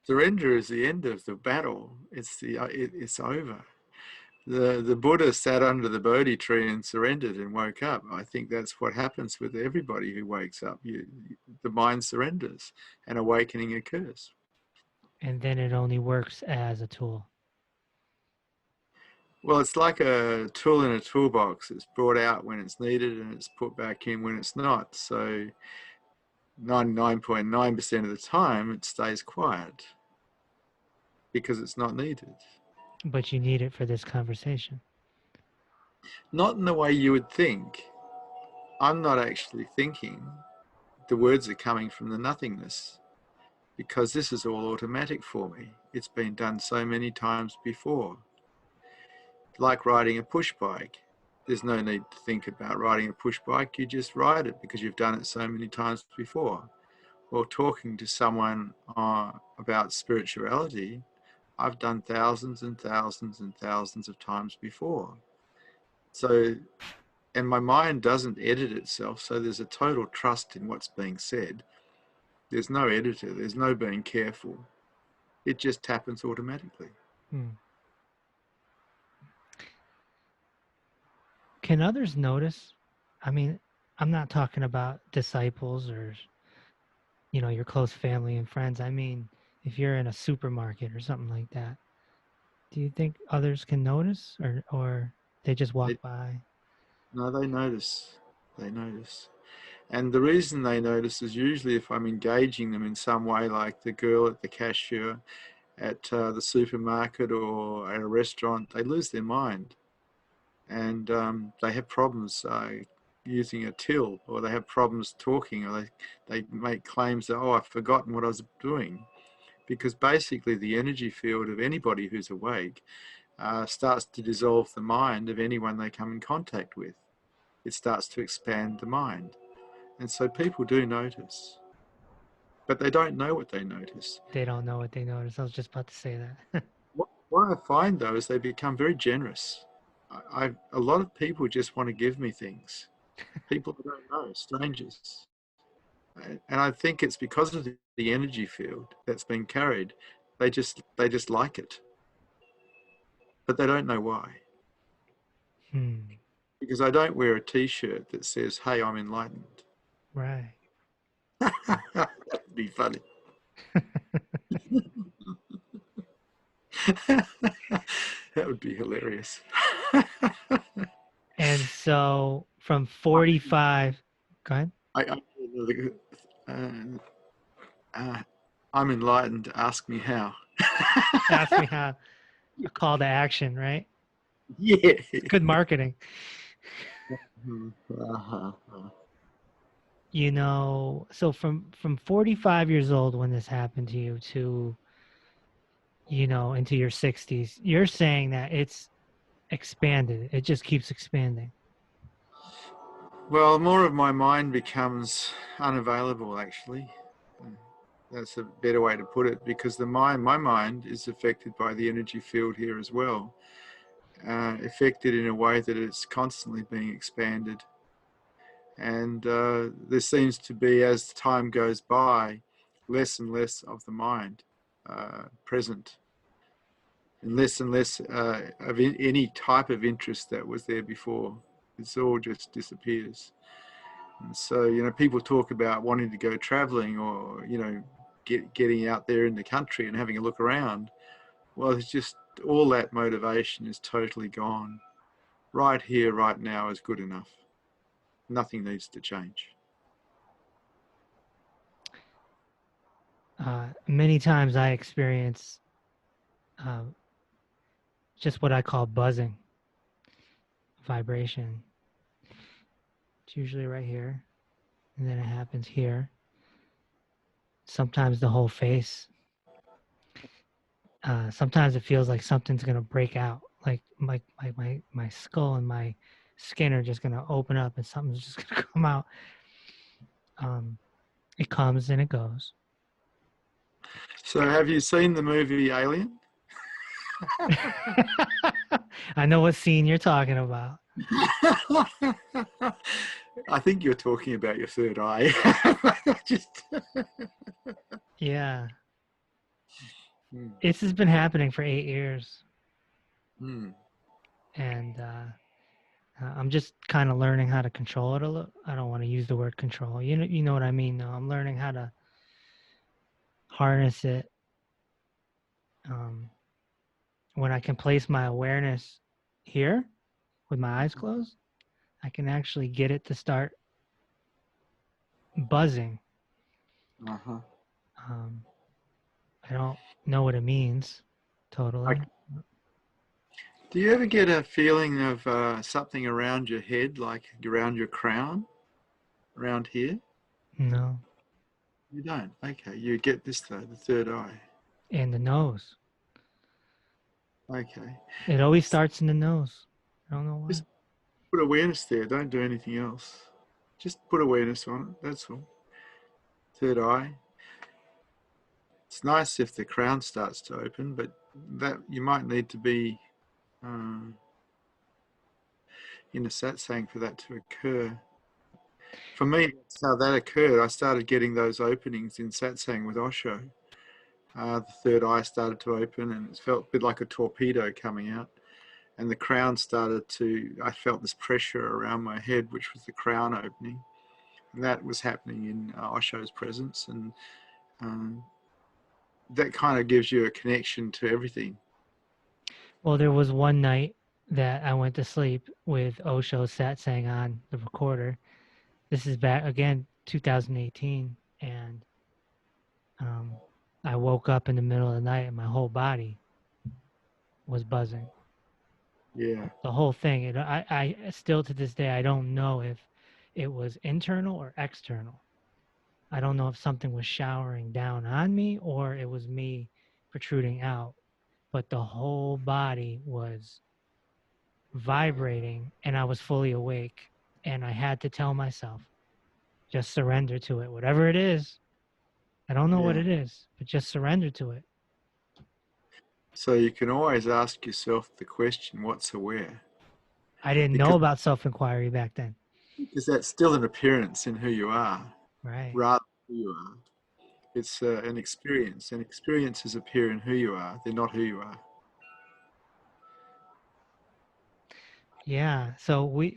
Speaker 2: Surrender is the end of the battle. It's over. The Buddha sat under the Bodhi tree and surrendered and woke up. I think that's what happens with everybody who wakes up. The mind surrenders and awakening occurs.
Speaker 1: And then it only works as a tool.
Speaker 2: Well, it's like a tool in a toolbox. It's brought out when it's needed and it's put back in when it's not. So 99.9% of the time it stays quiet because it's not needed.
Speaker 1: But you need it for this conversation.
Speaker 2: Not in the way you would think. I'm not actually thinking. The words are coming from the nothingness because this is all automatic for me. It's been done so many times before. Like riding a push bike. There's no need to think about riding a push bike. You just ride it because you've done it so many times before. Or talking to someone about spirituality, I've done thousands and thousands and thousands of times before. So, and my mind doesn't edit itself, so there's a total trust in what's being said. There's no editor, there's no being careful. It just happens automatically.
Speaker 1: Can others notice? I mean, I'm not talking about disciples or, your close family and friends. I mean, if you're in a supermarket or something like that, do you think others can notice or they just walk by?
Speaker 2: No, they notice. They notice. And the reason they notice is usually if I'm engaging them in some way, like the girl at the cashier at the supermarket or at a restaurant, they lose their mind. And they have problems using a till, or they have problems talking, or they make claims that, oh, I've forgotten what I was doing. Because basically the energy field of anybody who's awake starts to dissolve the mind of anyone they come in contact with. It starts to expand the mind. And so people do notice. But they don't know what they notice.
Speaker 1: They don't know what they notice. I was just about to say that.
Speaker 2: What I find, though, is they become very generous. a lot of people just want to give me things. People I don't know, strangers. And I think it's because of the energy field that's been carried. They just like it, but they don't know why.
Speaker 1: Hmm.
Speaker 2: Because I don't wear a T-shirt that says, "Hey, I'm enlightened."
Speaker 1: Right.
Speaker 2: That'd be funny. That would be hilarious.
Speaker 1: And so from 45, go ahead.
Speaker 2: I uh, uh, I'm enlightened. Ask me how.
Speaker 1: Ask me how. A call to action, right?
Speaker 2: Yeah.
Speaker 1: It's good marketing.
Speaker 2: Uh-huh.
Speaker 1: You know, so from 45 years old when this happened to you to, you know, into your 60s, you're saying that it's expanded. It just keeps expanding.
Speaker 2: Well, more of my mind becomes unavailable, actually. That's a better way to put it, because my mind is affected by the energy field here as well, affected in a way that it's constantly being expanded. And there seems to be, as time goes by, less and less of the mind present, and less of any type of interest that was there before. It's all just disappears. And so, you know, people talk about wanting to go traveling, or, you know, getting out there in the country and having a look around. Well, it's just all that motivation is totally gone. Right here, right now is good enough. Nothing needs to change.
Speaker 1: Many times I experience uh, just what I call buzzing vibration. It's usually right here, and then it happens here. Sometimes the whole face. Sometimes it feels like something's gonna break out, like my skull and my skin are just gonna open up, and something's just gonna come out. Um, it comes and it goes.
Speaker 2: So, have you seen the movie Alien?
Speaker 1: I know what scene you're talking about.
Speaker 2: I think you're talking about your third eye. Just.
Speaker 1: Yeah,
Speaker 2: Hmm.
Speaker 1: this has been happening for 8 years,
Speaker 2: Hmm.
Speaker 1: and I'm just kind of learning how to control it a little. I don't want to use the word control. You know what I mean. Though I'm learning how to harness it. Um, when I can place my awareness here with my eyes closed, I can actually get it to start buzzing.
Speaker 2: Uh-huh.
Speaker 1: Um, I don't know what it means totally.
Speaker 2: Do you ever get a feeling of something around your head, like around your crown, around here?
Speaker 1: No,
Speaker 2: You don't. Okay, you get this though, the third eye.
Speaker 1: in the nose.
Speaker 2: Okay,
Speaker 1: It always starts in the nose. I don't know why.
Speaker 2: just put awareness there. Don't do anything else. Just put awareness on it. That's all. Third eye. It's nice if the crown starts to open, but that you might need to be uh, in a satsang for that to occur. For me, that's how that occurred. I started getting those openings in satsang with Osho. The third eye started to open, and it felt a bit like a torpedo coming out. And the crown started to, I felt this pressure around my head, which was the crown opening. And that was happening in Osho's presence. And um, that kind of gives you a connection to everything.
Speaker 1: Well, there was one night that I went to sleep with Osho Satsang on the recorder. This is back again, 2018, and um, I woke up in the middle of the night and my whole body was buzzing.
Speaker 2: Yeah.
Speaker 1: The whole thing. I still to this day I don't know if it was internal or external. I don't know if something was showering down on me or it was me protruding out, but the whole body was vibrating and I was fully awake, and I had to tell myself, just surrender to it, whatever it is. I don't know what
Speaker 2: Yeah.
Speaker 1: it is, but just surrender to it.
Speaker 2: So you can always ask yourself the question, what's aware?
Speaker 1: I didn't know
Speaker 2: because
Speaker 1: about self-inquiry back then.
Speaker 2: that's still an appearance in who you are,
Speaker 1: Right.
Speaker 2: rather than who you are. It's an experience, and experiences appear in who you are. They're not who you are.
Speaker 1: Yeah. So we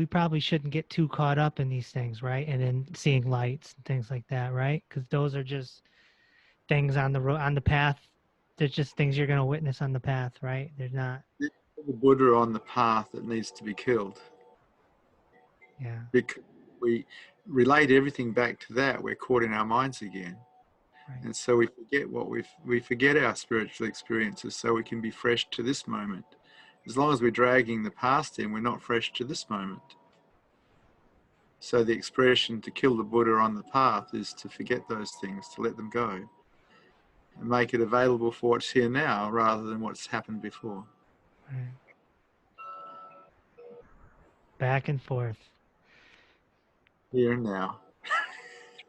Speaker 1: probably shouldn't get too caught up in these things, right? And then seeing lights and things like that, right? Because those are just things on the road, on the path. They're just things you're going to witness on the path, right? They're not.
Speaker 2: The Buddha on the path that needs to be killed.
Speaker 1: Yeah.
Speaker 2: Because we relate everything back to that, we're caught in our minds again.
Speaker 1: Right.
Speaker 2: And so we forget we forget our spiritual experiences so we can be fresh to this moment. As long as we're dragging the past in, we're not fresh to this moment. So the expression to kill the Buddha on the path is to forget those things, to let them go, and make it available for what's here now rather than what's happened before.
Speaker 1: Right. Back and forth.
Speaker 2: Here and now.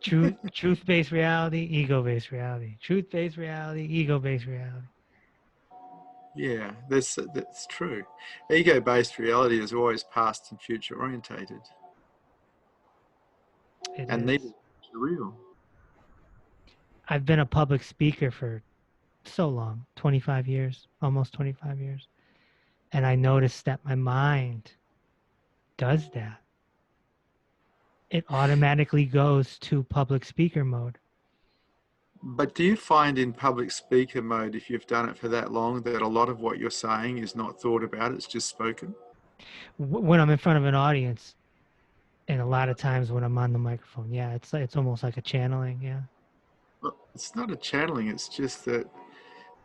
Speaker 1: Truth-based reality, ego-based reality. Truth-based reality, ego-based reality.
Speaker 2: Yeah, that's true. Ego-based reality is always past and future orientated.
Speaker 1: It
Speaker 2: And
Speaker 1: is.
Speaker 2: neither is real.
Speaker 1: I've been a public speaker for so long, 25 years, almost 25 years. And I noticed that my mind does that. It automatically goes to public speaker mode.
Speaker 2: But do you find in public speaker mode, if you've done it for that long, that a lot of what you're saying is not thought about, it's just spoken?
Speaker 1: When I'm in front of an audience, and a lot of times when I'm on the microphone, yeah, it's almost like a channeling, yeah.
Speaker 2: Well, it's not a channeling, it's just that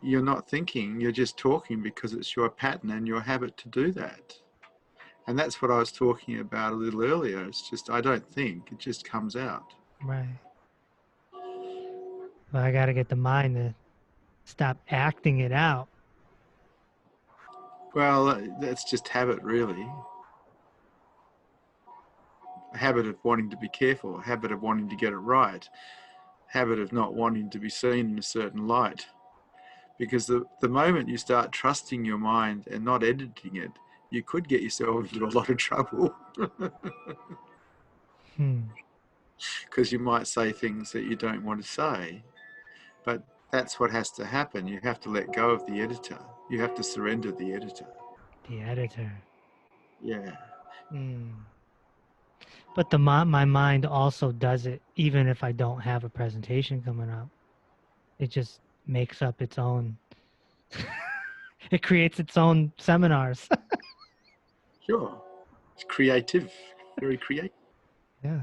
Speaker 2: you're not thinking, you're just talking because it's your pattern and your habit to do that. And that's what I was talking about a little earlier. It's just, I don't think, it just comes out.
Speaker 1: Right. But I got to get the mind to stop acting it out.
Speaker 2: Well, that's just habit, really. A habit of wanting to be careful, a habit of wanting to get it right, habit of not wanting to be seen in a certain light. Because the moment you start trusting your mind and not editing it, you could get yourself into a lot of trouble. Because you might say things that you don't want to say. But that's what has to happen. You have to let go of the editor. You have to surrender the editor.
Speaker 1: The editor.
Speaker 2: Yeah.
Speaker 1: But my mind also does it even if I don't have a presentation coming up. It just makes up its own. It creates its own seminars.
Speaker 2: Sure. It's creative. Very creative.
Speaker 1: Yeah.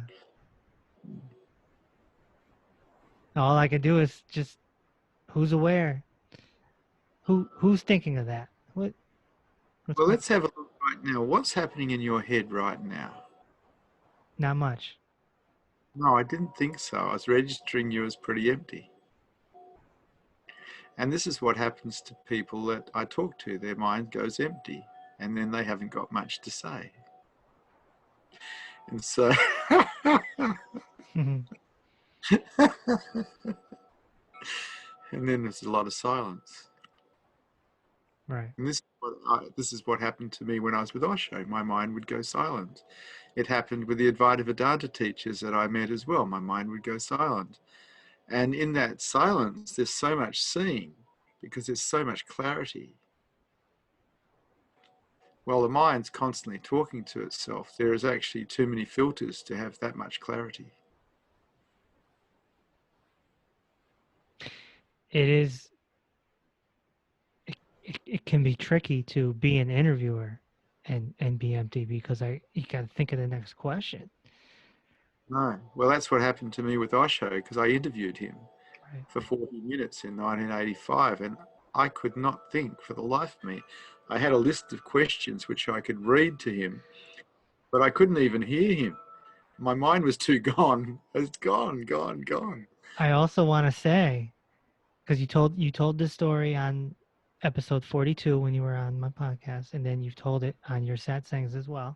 Speaker 1: All I can do is just, who's aware? Who's thinking of that? Well,
Speaker 2: let's have a look right now. What's happening in your head right now?
Speaker 1: Not much.
Speaker 2: No, I didn't think so. I was registering you as pretty empty. And this is what happens to people that I talk to. Their mind goes empty and then they haven't got much to say. And so and then there's a lot of silence.
Speaker 1: Right.
Speaker 2: And this is what happened to me when I was with Osho. My mind would go silent. It happened with the Advaita Vedanta teachers that I met as well. My mind would go silent. And in that silence, there's so much seeing because there's so much clarity. Well, the mind's constantly talking to itself. There is actually too many filters to have that much clarity.
Speaker 1: It is. It can be tricky to be an interviewer and be empty because you got to think of the next question.
Speaker 2: No. Well, that's what happened to me with Osho because I interviewed him
Speaker 1: Right.
Speaker 2: for 40 minutes in 1985 and I could not think for the life of me. I had a list of questions which I could read to him, but I couldn't even hear him. My mind was too gone. It's gone.
Speaker 1: I also want to say, because you told this story on episode 42 when you were on my podcast, and then you've told it on your satsangs as well.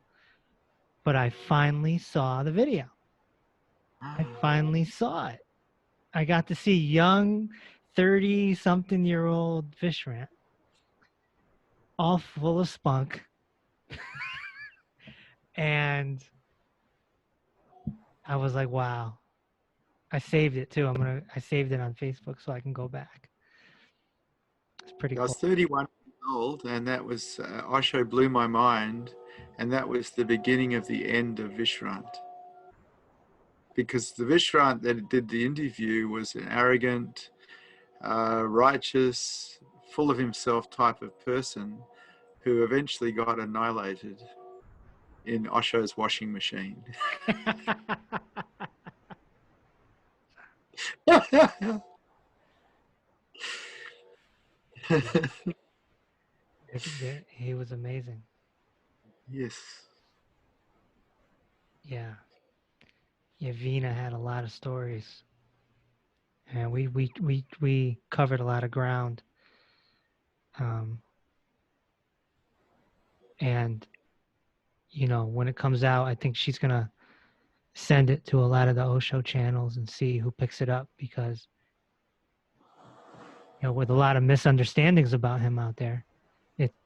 Speaker 1: But I finally saw the video. I finally saw it. I got to see young 30-something-year-old Vishrant, all full of spunk, And I was like, wow. I saved it too. I saved it on Facebook so I can go back. It's pretty
Speaker 2: I was
Speaker 1: cool.
Speaker 2: 31 years old, and that was Osho blew my mind, and that was the beginning of the end of Vishrant. Because the Vishrant that did the interview was an arrogant, righteous, full of himself type of person who eventually got annihilated in Osho's washing machine.
Speaker 1: He was amazing.
Speaker 2: Yes.
Speaker 1: Yeah. Yeah, Vina had a lot of stories. And we covered a lot of ground. Um, and when it comes out, I think she's gonna send it to a lot of the Osho channels and see who picks it up, because with a lot of misunderstandings about him out there,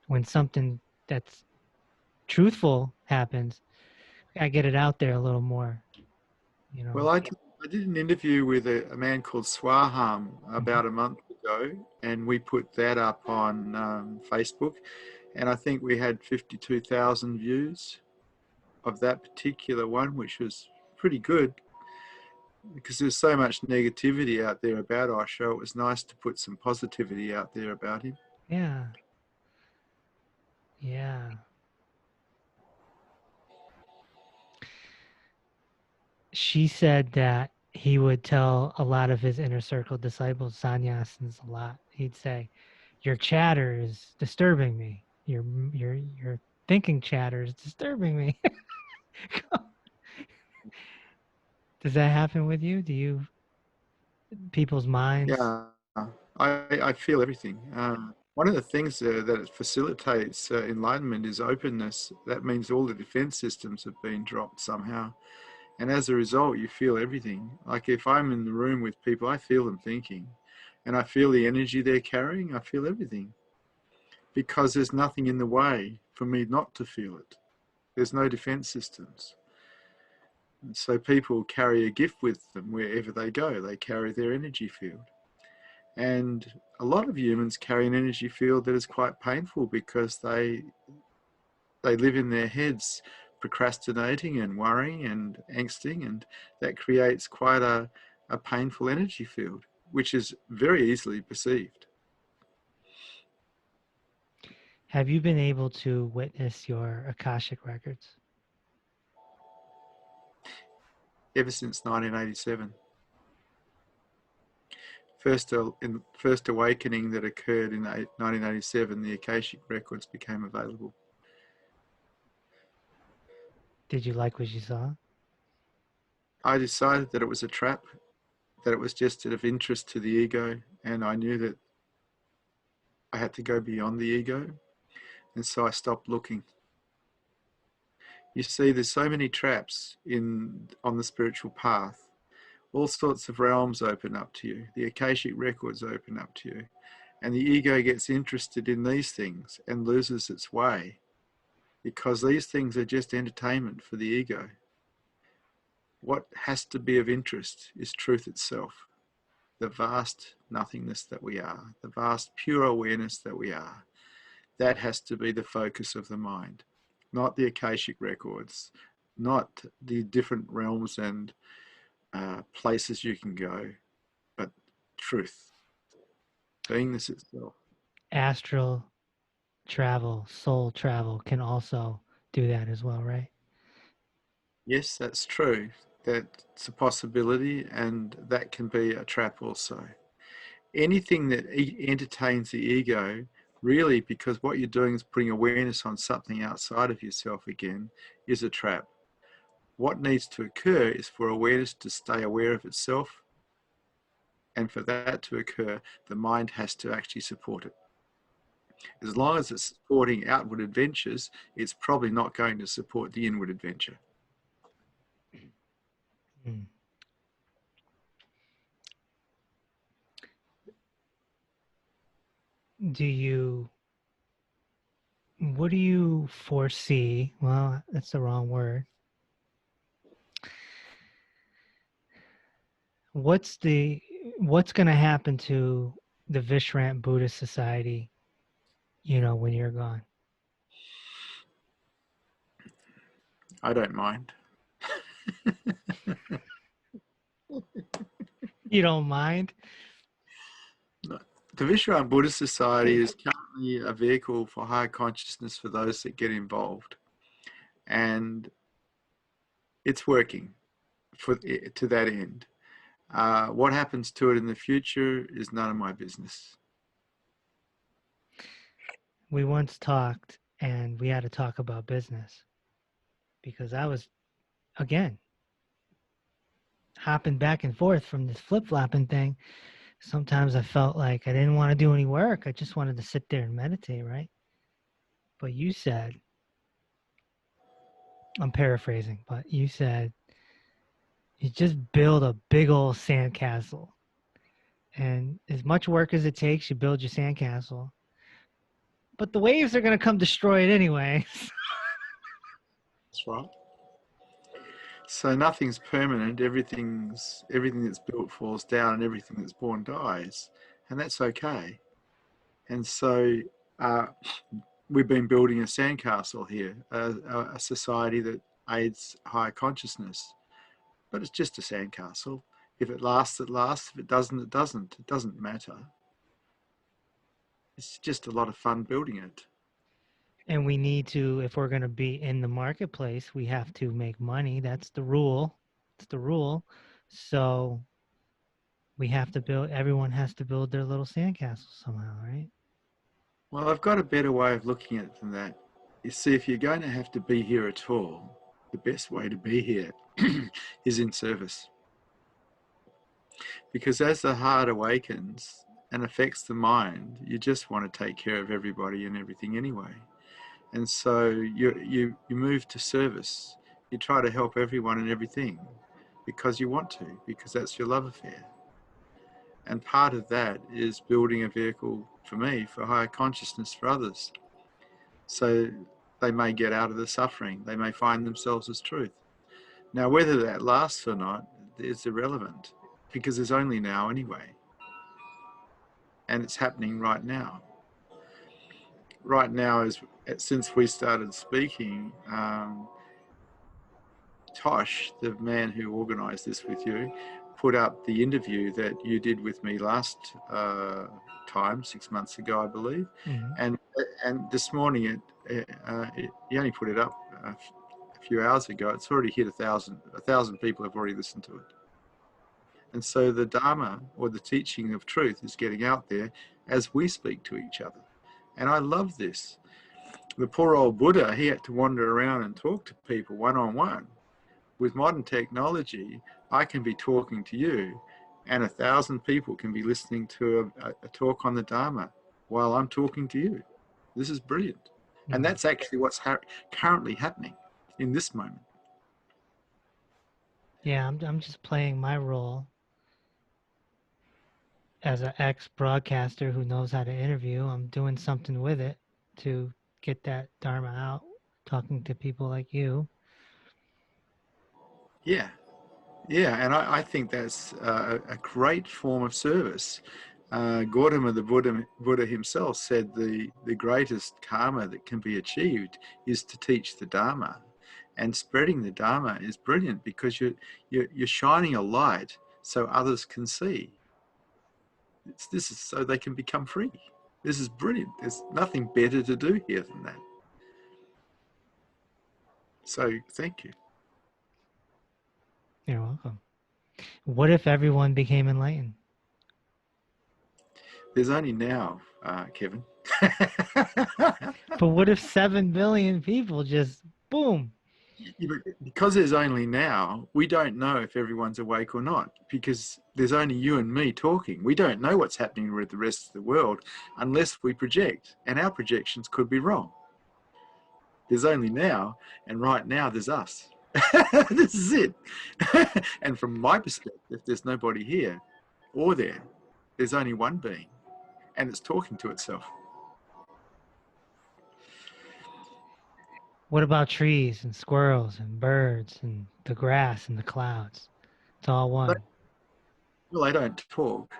Speaker 1: when something that's truthful happens, I get it out there a little more.
Speaker 2: Well, I did an interview with a man called Swaham
Speaker 1: Mhm.
Speaker 2: about a month ago, and we put that up on Facebook, and I think we had 52,000 views of that particular one, which was pretty good because there's so much negativity out there about Osho. It was nice to put some positivity out there about him.
Speaker 1: Yeah, yeah. She said that he would tell a lot of his inner circle disciples, sannyasins, a lot. He'd say, "Your chatter is disturbing me. Your thinking chatter is disturbing me." Does that happen with you? Do you people's minds?
Speaker 2: Yeah, I feel everything. One of the things that facilitates enlightenment is openness. That means all the defense systems have been dropped somehow. And as a result, you feel everything. Like if I'm in the room with people, I feel them thinking. And I feel the energy they're carrying. I feel everything. Because there's nothing in the way for me not to feel it. There's no defense systems. And so people carry a gift with them wherever they go. They carry their energy field. And a lot of humans carry an energy field that is quite painful because they live in their heads procrastinating and worrying and angsting, and that creates quite a painful energy field, which is very easily perceived.
Speaker 1: Have you been able to witness your Akashic records?
Speaker 2: Ever since 1987. First awakening that occurred in 1987, the Akashic Records became available.
Speaker 1: Did you like what you saw?
Speaker 2: I decided that it was a trap, that it was just of interest to the ego, and I knew that I had to go beyond the ego, and so I stopped looking. You see, there's so many traps on the spiritual path. All sorts of realms open up to you. The Akashic Records open up to you. And the ego gets interested in these things and loses its way because these things are just entertainment for the ego. What has to be of interest is truth itself, the vast nothingness that we are, the vast pure awareness that we are. That has to be the focus of the mind, not the Akashic Records, not the different realms and places you can go, but truth, beingness itself.
Speaker 1: Astral travel, soul travel can also do that as well, right?
Speaker 2: Yes, that's true. That's a possibility, and that can be a trap also. Anything that entertains the ego, really, because what you're doing is putting awareness on something outside of yourself again, is a trap. What needs to occur is for awareness to stay aware of itself, and for that to occur, the mind has to actually support it. As long as it's supporting outward adventures, it's probably not going to support the inward adventure.
Speaker 1: Hmm. Do you what do you foresee? Well, that's the wrong word. What's going to happen to the Vishrant Buddhist Society, when you're gone?
Speaker 2: I don't mind.
Speaker 1: You don't mind?
Speaker 2: No. The Vishrant Buddhist Society is currently a vehicle for higher consciousness for those that get involved. And it's working to that end. What happens to it in the future is none of my business.
Speaker 1: We once talked, and we had to talk about business because I was, again, hopping back and forth from this flip-flopping thing. Sometimes I felt like I didn't want to do any work. I just wanted to sit there and meditate, right? But you said, I'm paraphrasing, but you said, you just build a big old sandcastle. And as much work as it takes, you build your sandcastle. But the waves are going to come destroy it anyway.
Speaker 2: That's right. So nothing's permanent. Everything that's built falls down, and everything that's born dies, and that's okay. And so we've been building a sandcastle here, a society that aids higher consciousness. But it's just a sandcastle. If it lasts, it lasts. If it doesn't, it doesn't. It doesn't matter. It's just a lot of fun building it.
Speaker 1: And we need to, if we're going to be in the marketplace, we have to make money. That's the rule. It's the rule. So we have to build, everyone has to build their little sandcastle somehow, right?
Speaker 2: Well, I've got a better way of looking at it than that. You see, if you're going to have to be here at all, the best way to be here is in service. Because as the heart awakens and affects the mind, you just want to take care of everybody and everything anyway. And so you move to service. You try to help everyone and everything because you want to, because that's your love affair. And part of that is building a vehicle for me, for higher consciousness for others. So they may get out of the suffering. They may find themselves as truth. Now, whether that lasts or not is irrelevant because there's only now anyway. And it's happening right now. Right now, since we started speaking, Tosh, the man who organised this with you, put up the interview that you did with me last time, 6 months ago, I believe.
Speaker 1: Mm-hmm.
Speaker 2: And this morning, he only put it up a few hours ago. It's already hit 1,000. 1,000 people have already listened to it. And so the Dharma, or the teaching of truth, is getting out there as we speak to each other. And I love this. The poor old Buddha, he had to wander around and talk to people one-on-one. With modern technology, I can be talking to you and 1,000 people can be listening to a talk on the Dharma while I'm talking to you. This is brilliant. Mm-hmm. And that's actually what's currently happening in this moment.
Speaker 1: Yeah, I'm just playing my role as an ex-broadcaster who knows how to interview. I'm doing something with it to get that Dharma out, talking to people like you.
Speaker 2: Yeah, and I think that's a great form of service. Gautama the Buddha himself said the greatest karma that can be achieved is to teach the Dharma. And spreading the Dharma is brilliant because you're shining a light so others can see. This is so they can become free. This is brilliant. There's nothing better to do here than that. So thank you.
Speaker 1: You're welcome. What if everyone became enlightened?
Speaker 2: There's only now, Kevin.
Speaker 1: But what if 7 billion people just, boom?
Speaker 2: Because there's only now, we don't know if everyone's awake or not, because there's only you and me talking. We don't know what's happening with the rest of the world unless we project, and our projections could be wrong. There's only now, and right now there's us. This is it. And from my perspective, there's nobody here or there. There's only one being, and it's talking to itself.
Speaker 1: What about trees and squirrels and birds and the grass and the clouds? It's all
Speaker 2: They,
Speaker 1: one.
Speaker 2: well, they don't talk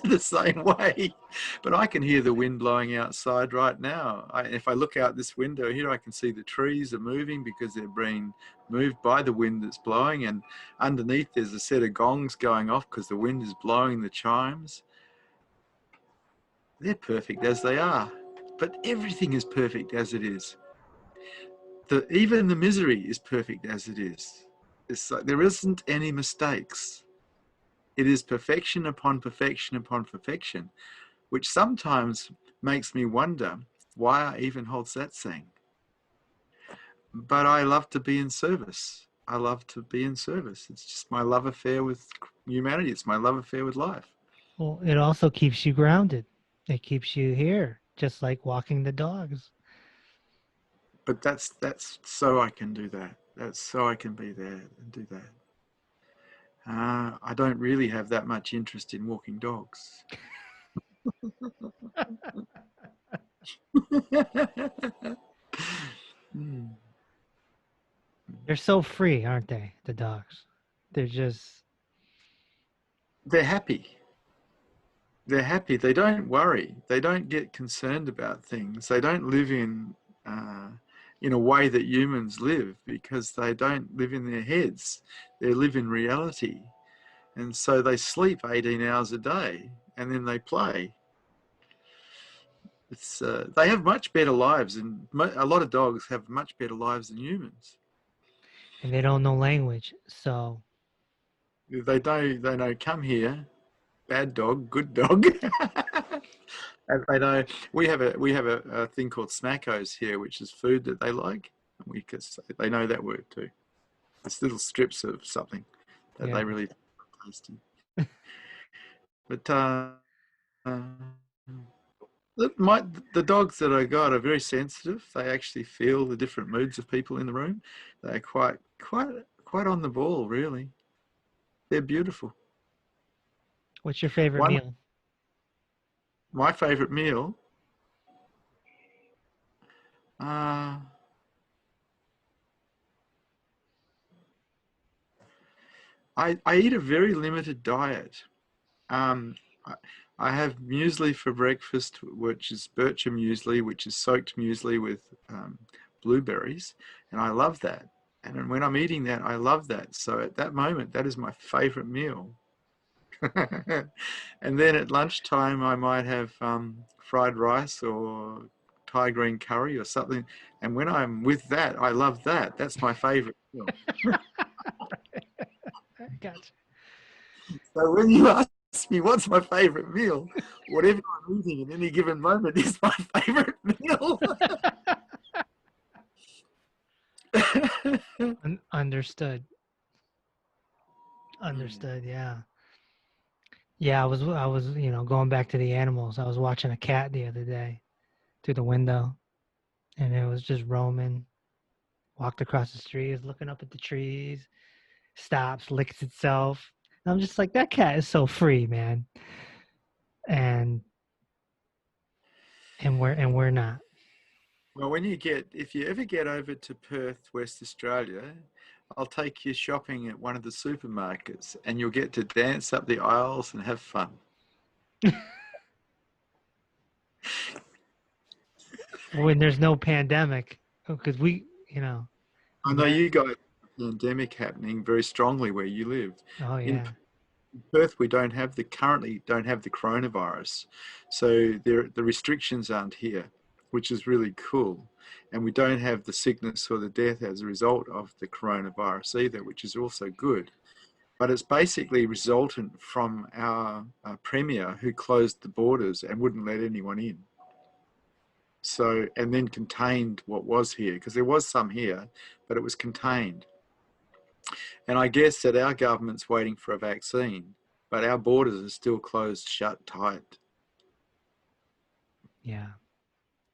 Speaker 2: the same way, but I can hear the wind blowing outside right now. If I look out this window here, I can see the trees are moving because they're being moved by the wind that's blowing, and underneath there's a set of gongs going off because the wind is blowing the chimes. They're perfect as they are, but everything is perfect as it is. Even the misery is perfect as it is. It's like there isn't any mistakes. It is perfection upon perfection upon perfection, which sometimes makes me wonder why I even hold satsang. But I love to be in service. I love to be in service. It's just my love affair with humanity. It's my love affair with life.
Speaker 1: Well, it also keeps you grounded. It keeps you here, just like walking the dogs.
Speaker 2: But that's so I can do that. That's so I can be there and do that. I don't really have that much interest in walking dogs. Hmm.
Speaker 1: They're so free, aren't they, the dogs? They're just,
Speaker 2: They're happy. They're happy. They don't worry. They don't get concerned about things. They don't live uh, in a way that humans live because they don't live in their heads. They live in reality. And so they sleep 18 hours a day and then they play. They have much better lives, and a lot of dogs have much better lives than humans.
Speaker 1: and they don't know language. So,
Speaker 2: They know, come here, bad dog, good dog. And they know we have a thing called smackos here, which is food that they like. And they know that word too. It's little strips of something that
Speaker 1: yeah.
Speaker 2: they really tasty. But uh, the dogs that I got are very sensitive. They actually feel the different moods of people in the room. They're quite on the ball, really. They're beautiful.
Speaker 1: What's your favorite
Speaker 2: One,
Speaker 1: meal?
Speaker 2: my favorite meal. Uh, I eat a very limited diet. Um, I, I have muesli for breakfast, which is bircher muesli, which is soaked muesli with blueberries, and I love that. And when I'm eating that, I love that. So at that moment, that is my favorite meal. And then at lunchtime, I might have fried rice or Thai green curry or something. And when I'm with that, I love that. That's my favorite meal.
Speaker 1: I gotcha.
Speaker 2: So when you ask me what's my favorite meal, whatever I'm eating at any given moment is my favorite meal.
Speaker 1: Understood. Understood. Yeah. Yeah. I was, going back to the animals. I was watching a cat the other day through the window, and it was just roaming. Walked across the street, is looking up at the trees, stops, licks itself. And I'm just like, that cat is so free, man. And we're not.
Speaker 2: Well, if you ever get over to Perth, West Australia, I'll take you shopping at one of the supermarkets and you'll get to dance up the aisles and have fun.
Speaker 1: When there's no pandemic, because
Speaker 2: I know you
Speaker 1: America.
Speaker 2: got a pandemic happening very strongly where you live.
Speaker 1: Oh
Speaker 2: In
Speaker 1: yeah,
Speaker 2: Perth, we currently don't have the coronavirus, so the restrictions aren't here, which is really cool. And we don't have the sickness or the death as a result of the coronavirus either, which is also good. But it's basically resultant from our premier who closed the borders and wouldn't let anyone in. So, and then contained what was here, because there was some here, but it was contained. And I guess that our government's waiting for a vaccine, but our borders are still closed shut tight.
Speaker 1: yeah,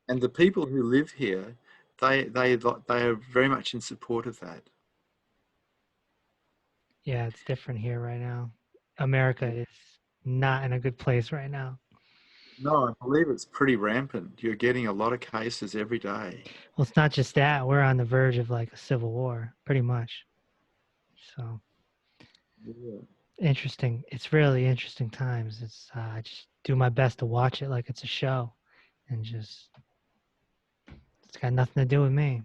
Speaker 2: And the people who live here, they are very much in support of that.
Speaker 1: yeah. It's different here right now. America is not in a good place right now.
Speaker 2: No, I believe it's pretty rampant. You're getting a lot of cases every day.
Speaker 1: Well, it's not just that. We're on the verge of like a civil war, pretty much. So
Speaker 2: Yeah.
Speaker 1: interesting. It's really interesting times. It's I just do my best to watch it like it's a show, and just it's got nothing to do with me.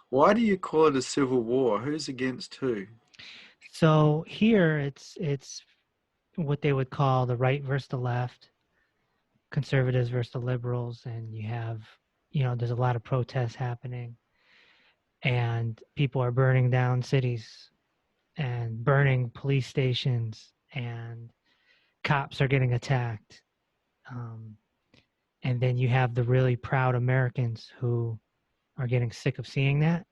Speaker 2: Why do you call it a civil war? Who's against who?
Speaker 1: So here it's what they would call the right versus the left, conservatives versus the liberals, and you have, there's a lot of protests happening, and people are burning down cities and burning police stations, and cops are getting attacked. Um, and then you have the really proud Americans who are getting sick of seeing that,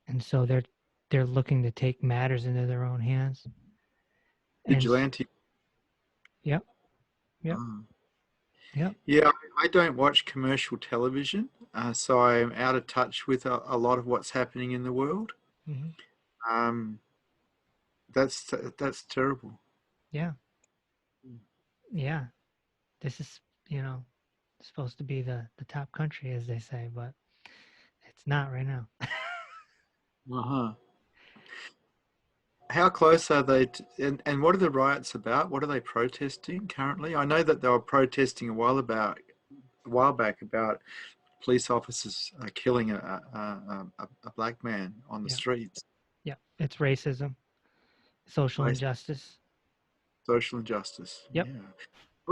Speaker 1: and so they're looking to take matters into their own hands. And
Speaker 2: Vigilante.
Speaker 1: yep, yep,
Speaker 2: Oh.
Speaker 1: yep.
Speaker 2: Yeah, I don't watch commercial television, so I am out of touch with a lot of what's happening in the world.
Speaker 1: Hmm.
Speaker 2: Um, that's terrible.
Speaker 1: Yeah, yeah. This is, supposed to be the top country, as they say, but it's not right now.
Speaker 2: Uh-huh. How close are they and what are the riots about? What are they protesting currently? I know that they were protesting a while back about police officers killing a black man on the
Speaker 1: Yeah,
Speaker 2: streets.
Speaker 1: yeah. It's racism, social
Speaker 2: Race,
Speaker 1: injustice.
Speaker 2: social injustice.
Speaker 1: Yep,
Speaker 2: Yeah. Well,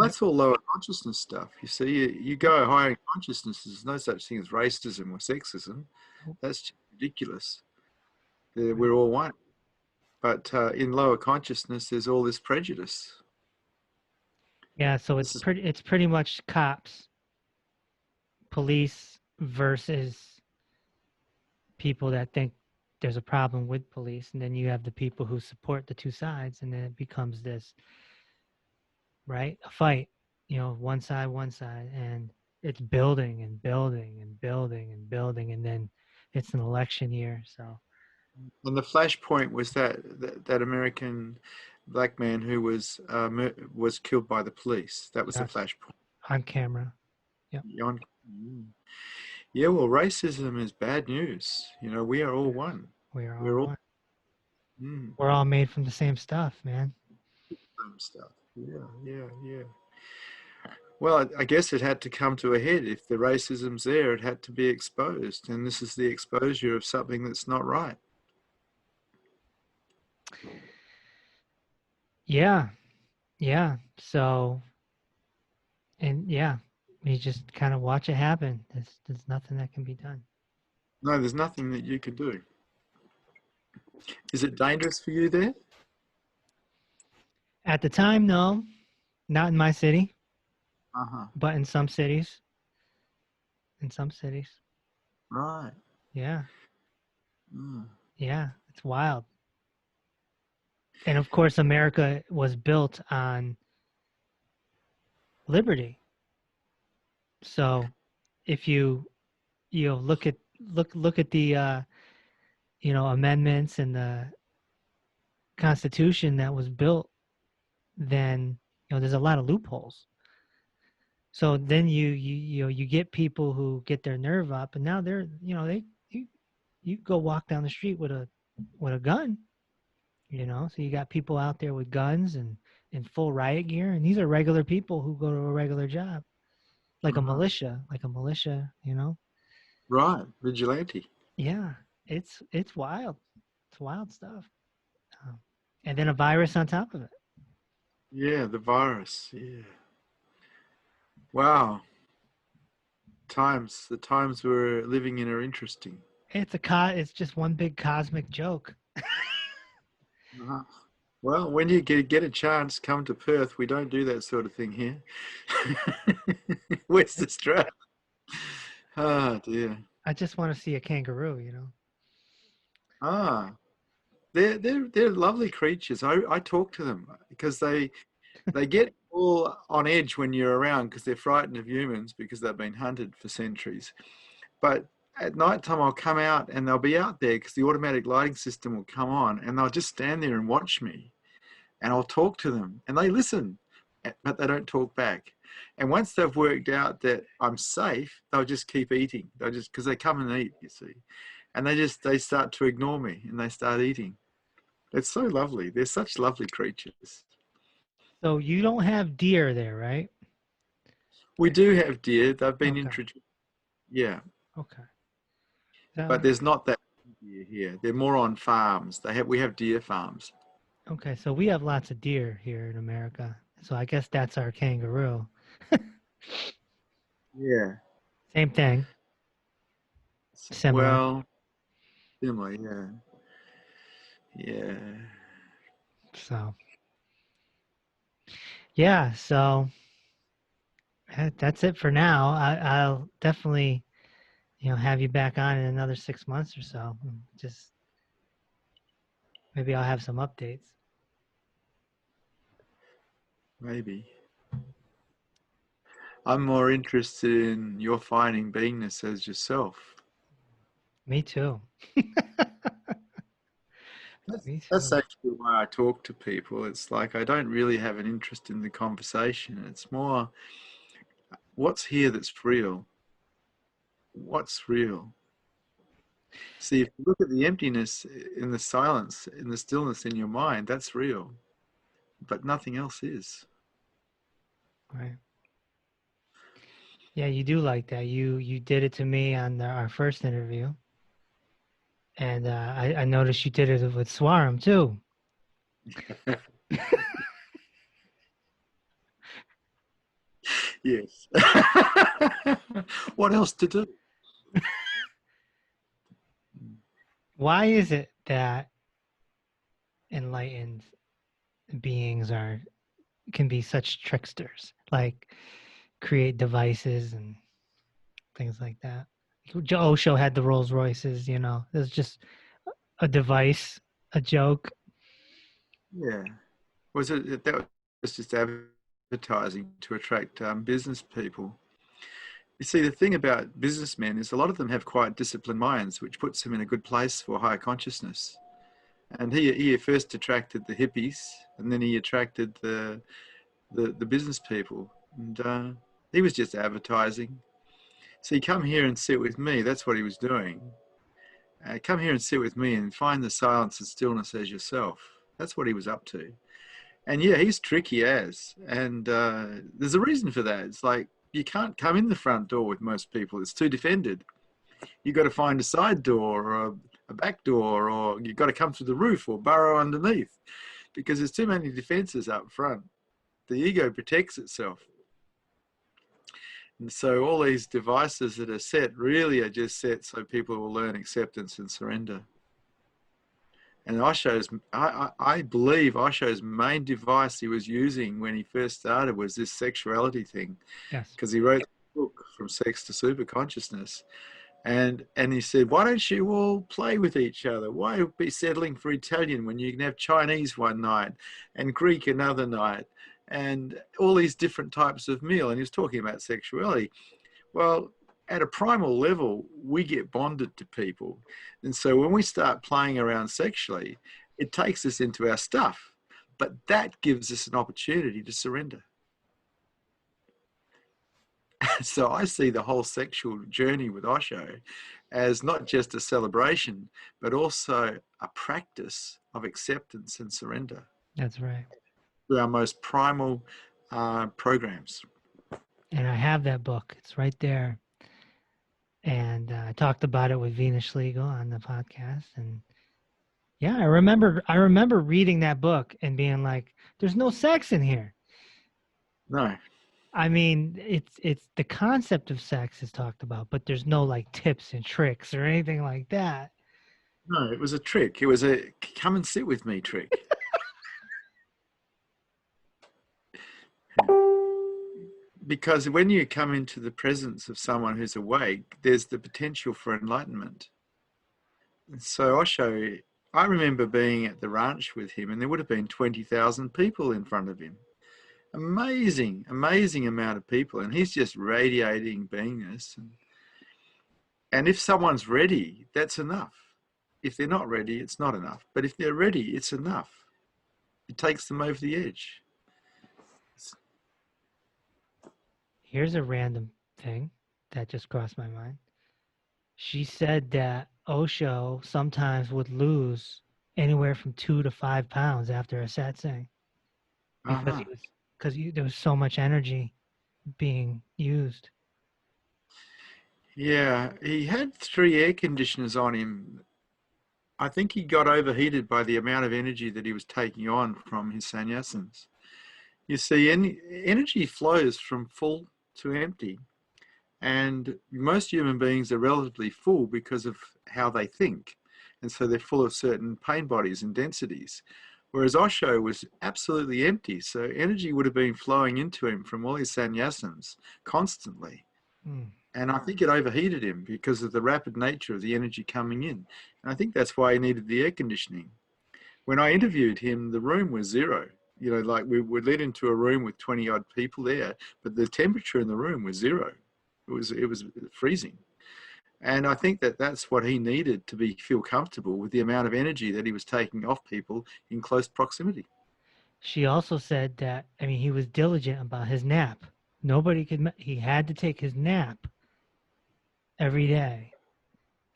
Speaker 1: yep.
Speaker 2: that's all lower consciousness stuff. You see, you go higher in consciousness, there's no such thing as racism or sexism.
Speaker 1: Nope.
Speaker 2: That's just ridiculous.
Speaker 1: Right.
Speaker 2: We're all one. But in lower consciousness, there's all this prejudice.
Speaker 1: Yeah, so
Speaker 2: This is
Speaker 1: it's pretty much cops, police versus people that think there's a problem with police, and then you have the people who support the two sides, and then it becomes this, right, a fight, one side, and it's building and building and building and building, and then it's an election year, so
Speaker 2: and the flashpoint was that American black man who was killed by the police. That was the
Speaker 1: yes,
Speaker 2: flashpoint.
Speaker 1: on camera. Yep.
Speaker 2: Yeah, well, racism is bad news. You know, we are all
Speaker 1: Yes.
Speaker 2: one.
Speaker 1: We are all
Speaker 2: We're all
Speaker 1: one.
Speaker 2: mm,
Speaker 1: We're all made from the same stuff, man.
Speaker 2: same stuff. Yeah, yeah, yeah. Well, I guess it had to come to a head. If the racism's there, it had to be exposed. And this is the exposure of something that's not right.
Speaker 1: Yeah, yeah. So, and yeah, you just kind of watch it happen. There's nothing that can be done.
Speaker 2: No, there's nothing that you could do. Is it dangerous for you there?
Speaker 1: At the time, no, not in my city,
Speaker 2: Uh-huh.
Speaker 1: but in some cities. In some cities.
Speaker 2: Right.
Speaker 1: Yeah,
Speaker 2: Mm.
Speaker 1: yeah. It's wild. And of course, America was built on liberty. So if look at the amendments and the Constitution that was built, then there's a lot of loopholes. So then you get people who get their nerve up, and now they're they you go walk down the street with a gun, so you got people out there with guns and in full riot gear, and these are regular people who go to a regular job, like a
Speaker 2: Uh-huh.
Speaker 1: militia,
Speaker 2: Right. Vigilante.
Speaker 1: Yeah, it's wild. It's wild stuff. Um, and then a virus on top of it.
Speaker 2: Yeah, the virus. Yeah. Wow. The times we're living in are interesting.
Speaker 1: It's just one big cosmic joke.
Speaker 2: Uh-huh. Well, when you get a chance, come to Perth. We don't do that sort of thing here. West Australia. Oh dear.
Speaker 1: I just want to see a kangaroo,
Speaker 2: Ah, they're lovely creatures. I talk to them because they get all on edge when you're around because they're frightened of humans because they've been hunted for centuries. But at night time, I'll come out and they'll be out there because the automatic lighting system will come on and they'll just stand there and watch me and I'll talk to them and they listen. but they don't talk back. And once they've worked out that I'm safe, they'll just keep eating. They'll just, because they come and eat, you see. And they start to ignore me and they start eating. It's so lovely. They're such lovely creatures.
Speaker 1: So you don't have deer there, right?
Speaker 2: We do have deer. They've been
Speaker 1: Okay.
Speaker 2: introduced. Yeah.
Speaker 1: Okay.
Speaker 2: But there's not that deer here. They're more on farms. We have deer farms.
Speaker 1: Okay, so we have lots of deer here in America. So I guess that's our kangaroo.
Speaker 2: Yeah.
Speaker 1: Same thing. Similar.
Speaker 2: Well, similar, yeah. Yeah.
Speaker 1: So yeah, so that's it for now. I'll definitely, have you back on in another 6 months or so. Just maybe I'll have some updates.
Speaker 2: Maybe. I'm more interested in your finding beingness as yourself.
Speaker 1: Me too. Me too.
Speaker 2: That's actually why I talk to people. It's like I don't really have an interest in the conversation. It's more, what's here that's real? What's real? See, if you look at the emptiness in the silence, in the stillness in your mind, that's real. But nothing else is.
Speaker 1: Right. Yeah, you do like that. You did it to me on our first interview. And I noticed you did it with Swaram too.
Speaker 2: Yes. What else to do?
Speaker 1: Why is it that enlightened beings can be such tricksters, like create devices and things like that? Osho had the Rolls Royces, There's just a device, a joke.
Speaker 2: Yeah. That was just advertising to attract business people. You see, the thing about businessmen is a lot of them have quite disciplined minds, which puts them in a good place for higher consciousness. And he first attracted the hippies, and then he attracted the business people. And he was just advertising. So you come here and sit with me. That's what he was doing. Come here and sit with me and find the silence and stillness as yourself. That's what he was up to. And yeah, he's tricky as. And there's a reason for that. It's like, you can't come in the front door with most people. It's too defended. You've got to find a side door or a back door, or you've got to come through the roof or burrow underneath, because there's too many defenses up front. The ego protects itself. And so all these devices that are set really are just set so people will learn acceptance and surrender. And I believe Osho's main device he was using when he first started was this sexuality thing.
Speaker 1: Yes.
Speaker 2: Because he wrote a book, From Sex to Super Consciousness. And he said, why don't you all play with each other? Why be settling for Italian when you can have Chinese one night and Greek another night and all these different types of meal? And he was talking about sexuality. Well, at a primal level, we get bonded to people. And so when we start playing around sexually, it takes us into our stuff. But that gives us an opportunity to surrender. So I see the whole sexual journey with Osho as not just a celebration, but also a practice of acceptance and surrender.
Speaker 1: That's right.
Speaker 2: Through our most primal programs.
Speaker 1: And I have that book. It's right there. And I talked about it with Venus Schlegel on the podcast. And yeah, I remember reading that book and being like, there's no sex in here.
Speaker 2: No.
Speaker 1: I mean, it's the concept of sex is talked about, but there's no like tips and tricks or anything like that.
Speaker 2: No, it was a trick. It was a come and sit with me trick. Because when you come into the presence of someone who's awake, there's the potential for enlightenment. And so Osho, I remember being at the ranch with him, and there would have been 20,000 people in front of him. Amazing, amazing amount of people. And he's just radiating beingness. And if someone's ready, that's enough. If they're not ready, it's not enough. But if they're ready, it's enough. It takes them over the edge.
Speaker 1: Here's a random thing that just crossed my mind. She said that Osho sometimes would lose anywhere from 2 to 5 pounds after a satsang because
Speaker 2: Uh-huh.
Speaker 1: there was so much energy being used.
Speaker 2: Yeah, he had 3 air conditioners on him. I think he got overheated by the amount of energy that he was taking on from his sannyasins. You see, energy flows from full to empty. And most human beings are relatively full because of how they think. And so they're full of certain pain bodies and densities. Whereas Osho was absolutely empty. So energy would have been flowing into him from all his sannyasins constantly.
Speaker 1: Mm.
Speaker 2: And I think it overheated him because of the rapid nature of the energy coming in. And I think that's why he needed the air conditioning. When I interviewed him, the room was zero. You know, like we were led into a room with 20 odd people there, but the temperature in the room was zero. It was freezing. And I think that that's what he needed to feel comfortable with the amount of energy that he was taking off people in close proximity.
Speaker 1: She also said that, I mean, he was diligent about his nap. He had to take his nap every day.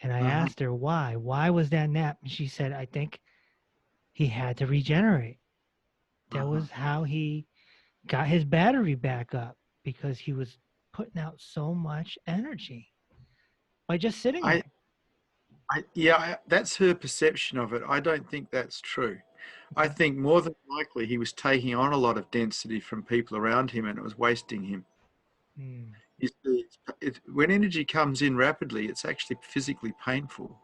Speaker 1: And I
Speaker 2: Uh-huh.
Speaker 1: asked her why. Why was that nap? And she said, I think he had to regenerate. That
Speaker 2: Uh-huh.
Speaker 1: was how he got his battery back up because he was putting out so much energy by just sitting
Speaker 2: I,
Speaker 1: there.
Speaker 2: that's her perception of it. I don't think that's true. I
Speaker 1: Okay.
Speaker 2: think more than likely he was taking on a lot of density from people around him and it was wasting him.
Speaker 1: Mm,
Speaker 2: You see, when energy comes in rapidly, it's actually physically painful.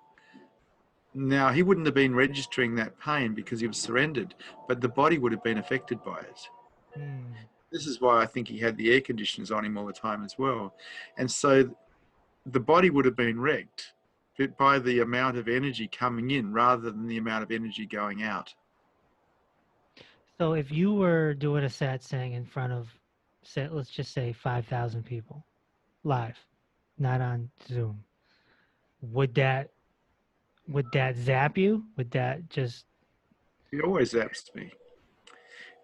Speaker 2: Now, he wouldn't have been registering that pain because he was surrendered, but the body would have been affected by it.
Speaker 1: mm.
Speaker 2: This is why I think he had the air conditioners on him all the time as well. And so the body would have been wrecked by the amount of energy coming in rather than the amount of energy going out.
Speaker 1: So if you were doing a satsang in front of, say, let's just say 5,000 people live, not on Zoom, would that zap you? Would that just
Speaker 2: It always zaps me.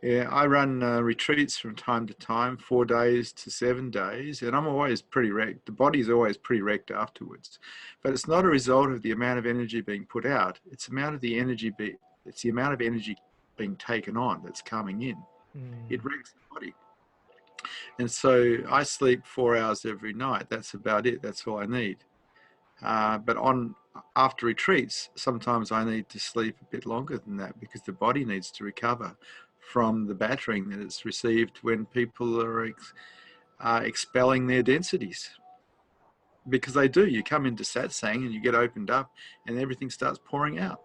Speaker 2: Yeah, I run retreats from time to time, 4 days to 7 days, and I'm always pretty wrecked. The body's always pretty wrecked afterwards, but it's not a result of the amount of energy being put out. It's the amount of energy being taken on that's coming in. It
Speaker 1: mm,
Speaker 2: wrecks the body, and so I sleep 4 hours every night. That's about it. That's all I need. But on after retreats, sometimes I need to sleep a bit longer than that because the body needs to recover from the battering that it's received when people are expelling their densities. Because they do. You come into satsang and you get opened up and everything starts pouring out.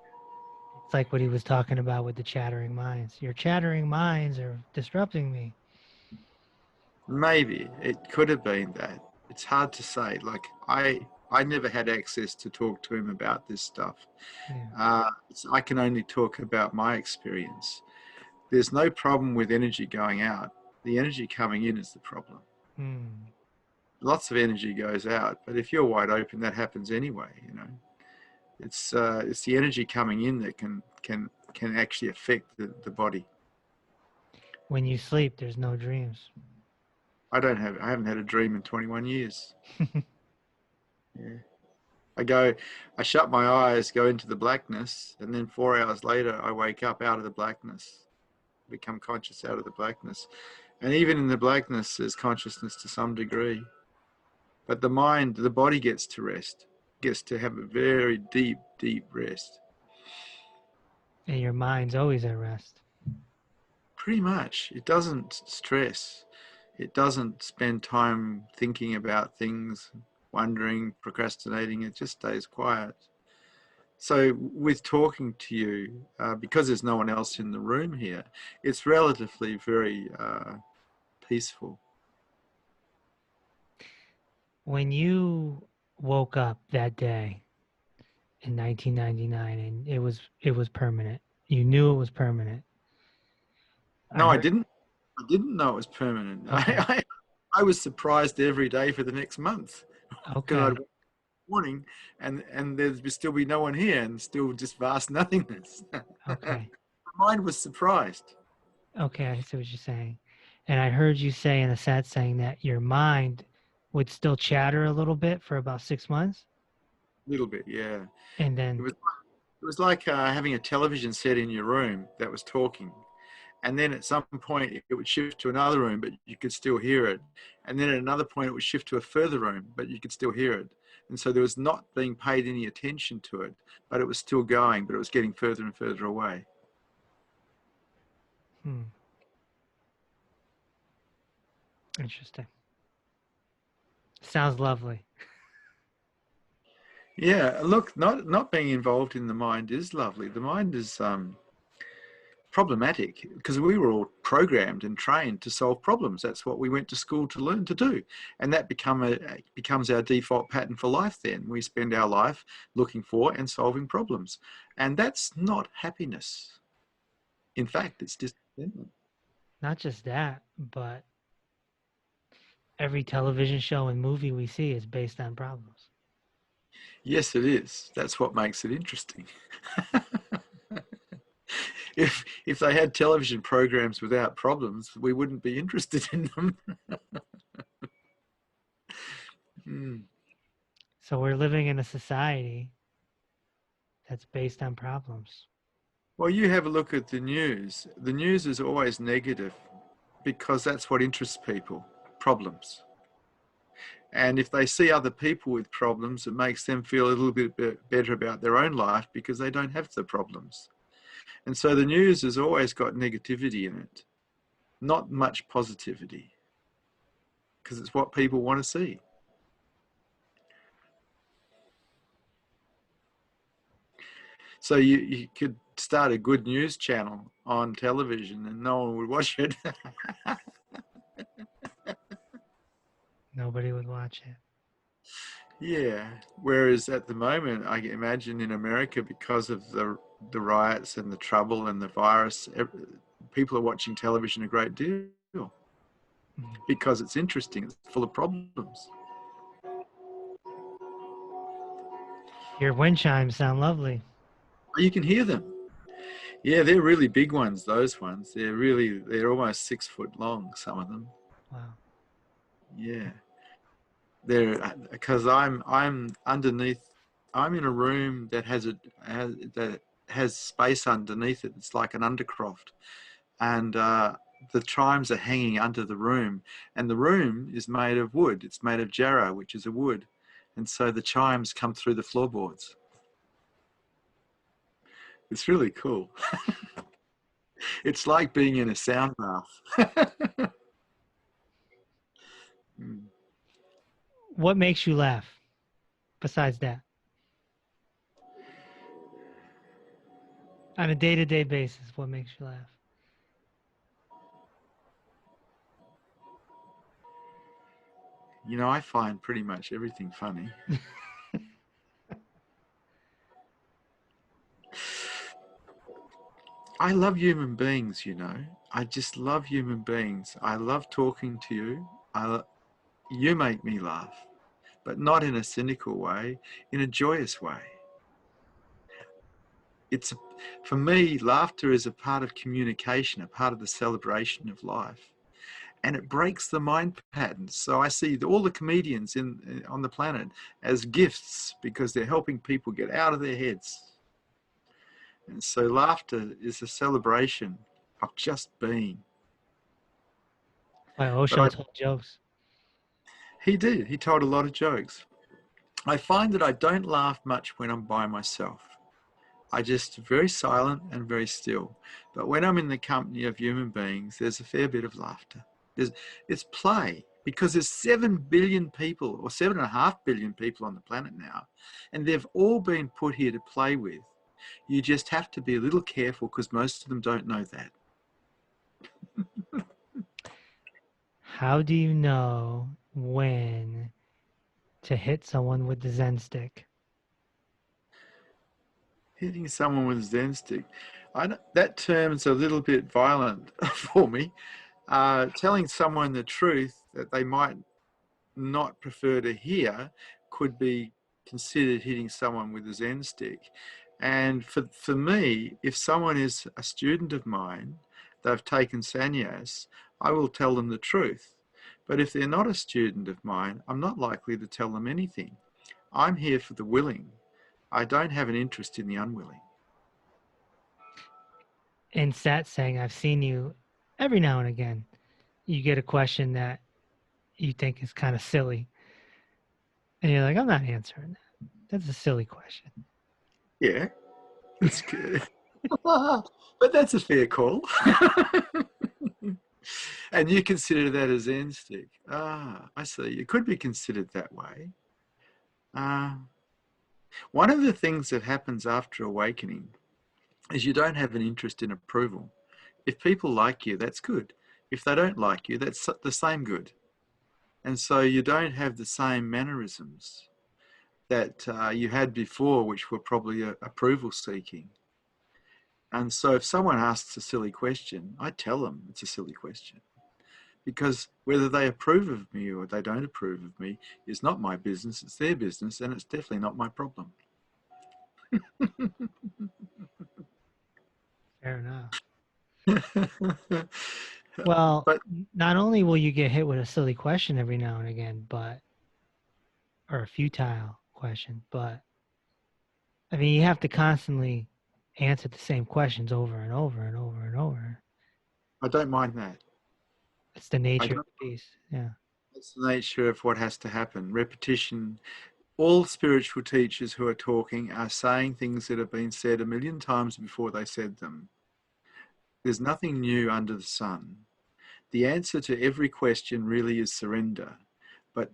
Speaker 1: it's like what he was talking about with the chattering minds. Your chattering minds are disrupting me.
Speaker 2: Maybe it could have been that. It's hard to say. Like I never had access to talk to him about this stuff.
Speaker 1: Yeah.
Speaker 2: I can only talk about my experience. There's no problem with energy going out. The energy coming in is the problem.
Speaker 1: Mm.
Speaker 2: Lots of energy goes out, but if you're wide open, that happens anyway. You know, it's the energy coming in that can actually affect the body.
Speaker 1: When you sleep, there's no dreams.
Speaker 2: I haven't had a dream in 21 years. Yeah. I shut my eyes, go into the blackness, and then 4 hours later, I wake up out of the blackness, become conscious out of the blackness. And even in the blackness, there's consciousness to some degree. But the body gets to rest, gets to have a very deep, deep rest.
Speaker 1: And your mind's always at rest.
Speaker 2: Pretty much. It doesn't stress. It doesn't spend time thinking about things, wondering, procrastinating. It just stays quiet. So, with talking to you, because there's no one else in the room here, it's relatively very peaceful.
Speaker 1: When you woke up that day in 1999 and it was permanent. You knew it was permanent. I
Speaker 2: No, I
Speaker 1: heard
Speaker 2: didn't. I didn't know it was permanent.
Speaker 1: okay.
Speaker 2: I was surprised every day for the next month because
Speaker 1: Okay.
Speaker 2: I'd morning and there'd still be no one here and still just vast nothingness. My
Speaker 1: Okay.
Speaker 2: mind was surprised.
Speaker 1: Okay, I see what you're saying. And I heard you say in a satsang that your mind would still chatter a little bit for about 6 months,
Speaker 2: A little bit, yeah.
Speaker 1: and
Speaker 2: It
Speaker 1: then
Speaker 2: was it was like having a television set in your room that was talking, and then at some point it would shift to another room, but you could still hear it, and then at another point it would shift to a further room, but you could still hear it. And so there was not being paid any attention to it, but it was still going, but it was getting further and further away.
Speaker 1: Interesting. Sounds lovely.
Speaker 2: Yeah, look, not being involved in the mind is lovely. The mind is problematic because we were all programmed and trained to solve problems. That's what we went to school to learn to do, and that becomes our default pattern for life. Then we spend our life looking for and solving problems, and that's not happiness. In fact, it's discontentment.
Speaker 1: Not just that, but every television show and movie we see is based on problems.
Speaker 2: Yes, it is. That's what makes it interesting. If they had television programs without problems, we wouldn't be interested in them.
Speaker 1: So we're living in a society that's based on problems.
Speaker 2: Well, you have a look at the news. The news is always negative because that's what interests people, problems. And if they see other people with problems, it makes them feel a little bit better about their own life because they don't have the problems. And so the news has always got negativity in it, not much positivity, because it's what people want to see. So you could start a good news channel on television and no one would watch it.
Speaker 1: Nobody would watch it.
Speaker 2: Yeah. Whereas at the moment, I imagine in America, because of the riots and the trouble and the virus, people are watching television a great deal because it's interesting. It's full of problems.
Speaker 1: Your wind chimes sound lovely.
Speaker 2: You can hear them. Yeah, they're really big ones, those ones. They're almost 6 foot long, some of them.
Speaker 1: Wow.
Speaker 2: Yeah. They're because I'm underneath. I'm in a room that has space underneath it. It's like an undercroft, and the chimes are hanging under the room, and the room is made of wood. It's made of jarrah, which is a wood, and so the chimes come through the floorboards. It's really cool. It's like being in a sound bath.
Speaker 1: What makes you laugh besides that? On a day-to-day basis, what makes you laugh?
Speaker 2: You know, I find pretty much everything funny. I love human beings, you know. I just love human beings. I love talking to you. You make me laugh, but not in a cynical way, in a joyous way. For me, laughter is a part of communication, a part of the celebration of life. And it breaks the mind patterns. So I see all the comedians on the planet as gifts because they're helping people get out of their heads. And so laughter is a celebration of just being.
Speaker 1: Why Osho told jokes.
Speaker 2: He did. He told a lot of jokes. I find that I don't laugh much when I'm by myself. I just very silent and very still. But when I'm in the company of human beings, there's a fair bit of laughter. It's play because there's 7 billion people or 7.5 billion people on the planet now, and they've all been put here to play with. You just have to be a little careful because most of them don't know that.
Speaker 1: How do you know when to hit someone with the Zen stick?
Speaker 2: Hitting someone with a Zen stick, that term's a little bit violent for me. Telling someone the truth that they might not prefer to hear could be considered hitting someone with a Zen stick. And for me, if someone is a student of mine, they've taken sannyas, I will tell them the truth. But if they're not a student of mine, I'm not likely to tell them anything. I'm here for the willing. I don't have an interest in the unwilling.
Speaker 1: In Satsang, I've seen you every now and again. You get a question that you think is kind of silly. And you're like, I'm not answering that. That's a silly question.
Speaker 2: Yeah, that's good. But that's a fair call. And you consider that a Zen stick. Ah, I see. It could be considered that way. One of the things that happens after awakening is you don't have an interest in approval. If people like you, that's good. If they don't like you, that's the same good. And so you don't have the same mannerisms that you had before, which were probably approval seeking. And so if someone asks a silly question, I tell them it's a silly question. Because whether they approve of me or they don't approve of me is not my business, it's their business, and it's definitely not my problem.
Speaker 1: Fair enough. Well,
Speaker 2: But
Speaker 1: not only will you get hit with a silly question every now and again, or a futile question, but I mean, you have to constantly answer the same questions over and over and over and over.
Speaker 2: I don't mind that.
Speaker 1: It's the nature of the beast. Yeah.
Speaker 2: It's the nature of what has to happen. Repetition. All spiritual teachers who are talking are saying things that have been said a million times before they said them. There's nothing new under the sun. The answer to every question really is surrender. But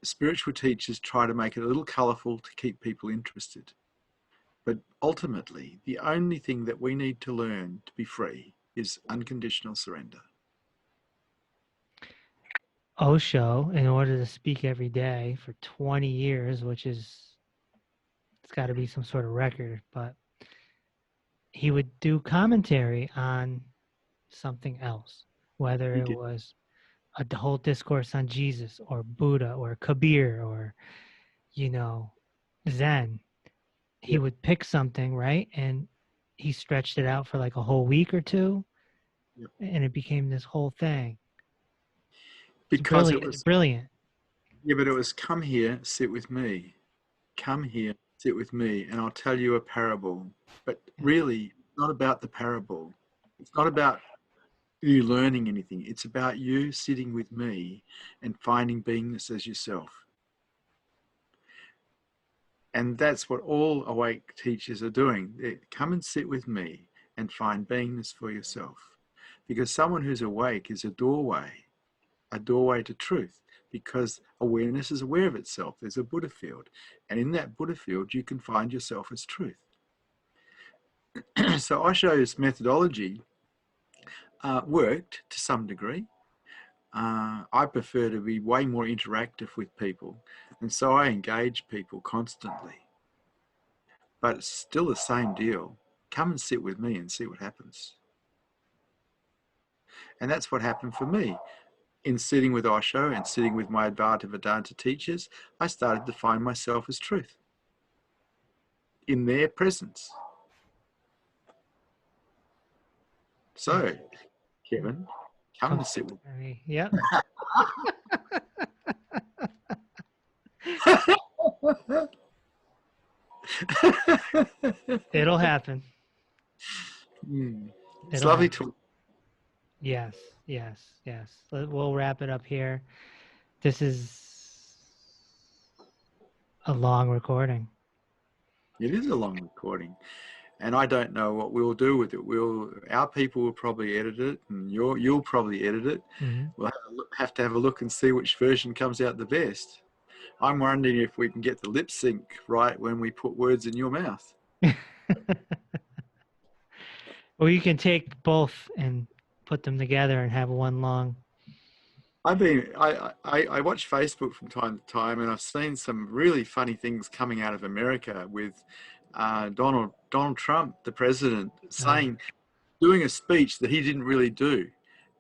Speaker 2: spiritual teachers try to make it a little colourful to keep people interested. But ultimately, the only thing that we need to learn to be free is unconditional surrender.
Speaker 1: Osho, in order to speak every day for 20 years, which is, it's got to be some sort of record, but he would do commentary on something else, whether it was a whole discourse on Jesus or Buddha or Kabir or, Zen. He would pick something, right? And he stretched it out for like a whole week or two, and it became this whole thing.
Speaker 2: Because
Speaker 1: it's brilliant.
Speaker 2: Yeah, but it was, come here, sit with me. Come here, sit with me, and I'll tell you a parable. But really, it's not about the parable. It's not about you learning anything. It's about you sitting with me and finding beingness as yourself. And that's what all awake teachers are doing. They come and sit with me and find beingness for yourself. Because someone who's awake is a doorway to truth, because awareness is aware of itself. There's a Buddha field. And in that Buddha field, you can find yourself as truth. So Osho's methodology worked to some degree. I prefer to be way more interactive with people. And so I engage people constantly. But it's still the same deal. Come and sit with me and see what happens. And that's what happened for me. In sitting with Osho and sitting with my Advaita Vedanta teachers, I started to find myself as truth in their presence. So, Kevin, come and sit with
Speaker 1: me. Yep. It'll happen.
Speaker 2: It's lovely to.
Speaker 1: Yes. We'll wrap it up here. This is a long recording.
Speaker 2: It is a long recording. And I don't know what we'll do with it. Our people will probably edit it, and you'll probably edit it.
Speaker 1: Mm-hmm.
Speaker 2: We'll have to have a look and see which version comes out the best. I'm wondering if we can get the lip sync right when we put words in your mouth.
Speaker 1: Or you can take both and put them together and have one long.
Speaker 2: I watch Facebook from time to time, and I've seen some really funny things coming out of America with Donald Trump, the president, doing a speech that he didn't really do.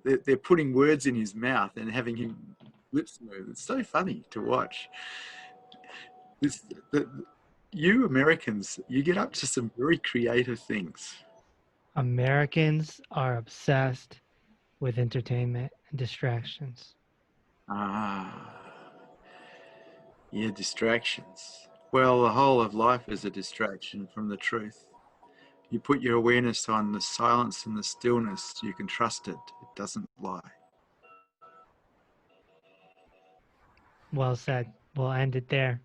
Speaker 2: They're putting words in his mouth and having him lip smooth. It's so funny to watch. You Americans, you get up to some very creative things.
Speaker 1: Americans are obsessed with entertainment, and distractions.
Speaker 2: Ah, yeah, distractions. Well, the whole of life is a distraction from the truth. You put your awareness on the silence and the stillness, you can trust it. It doesn't lie.
Speaker 1: Well said. We'll end it there.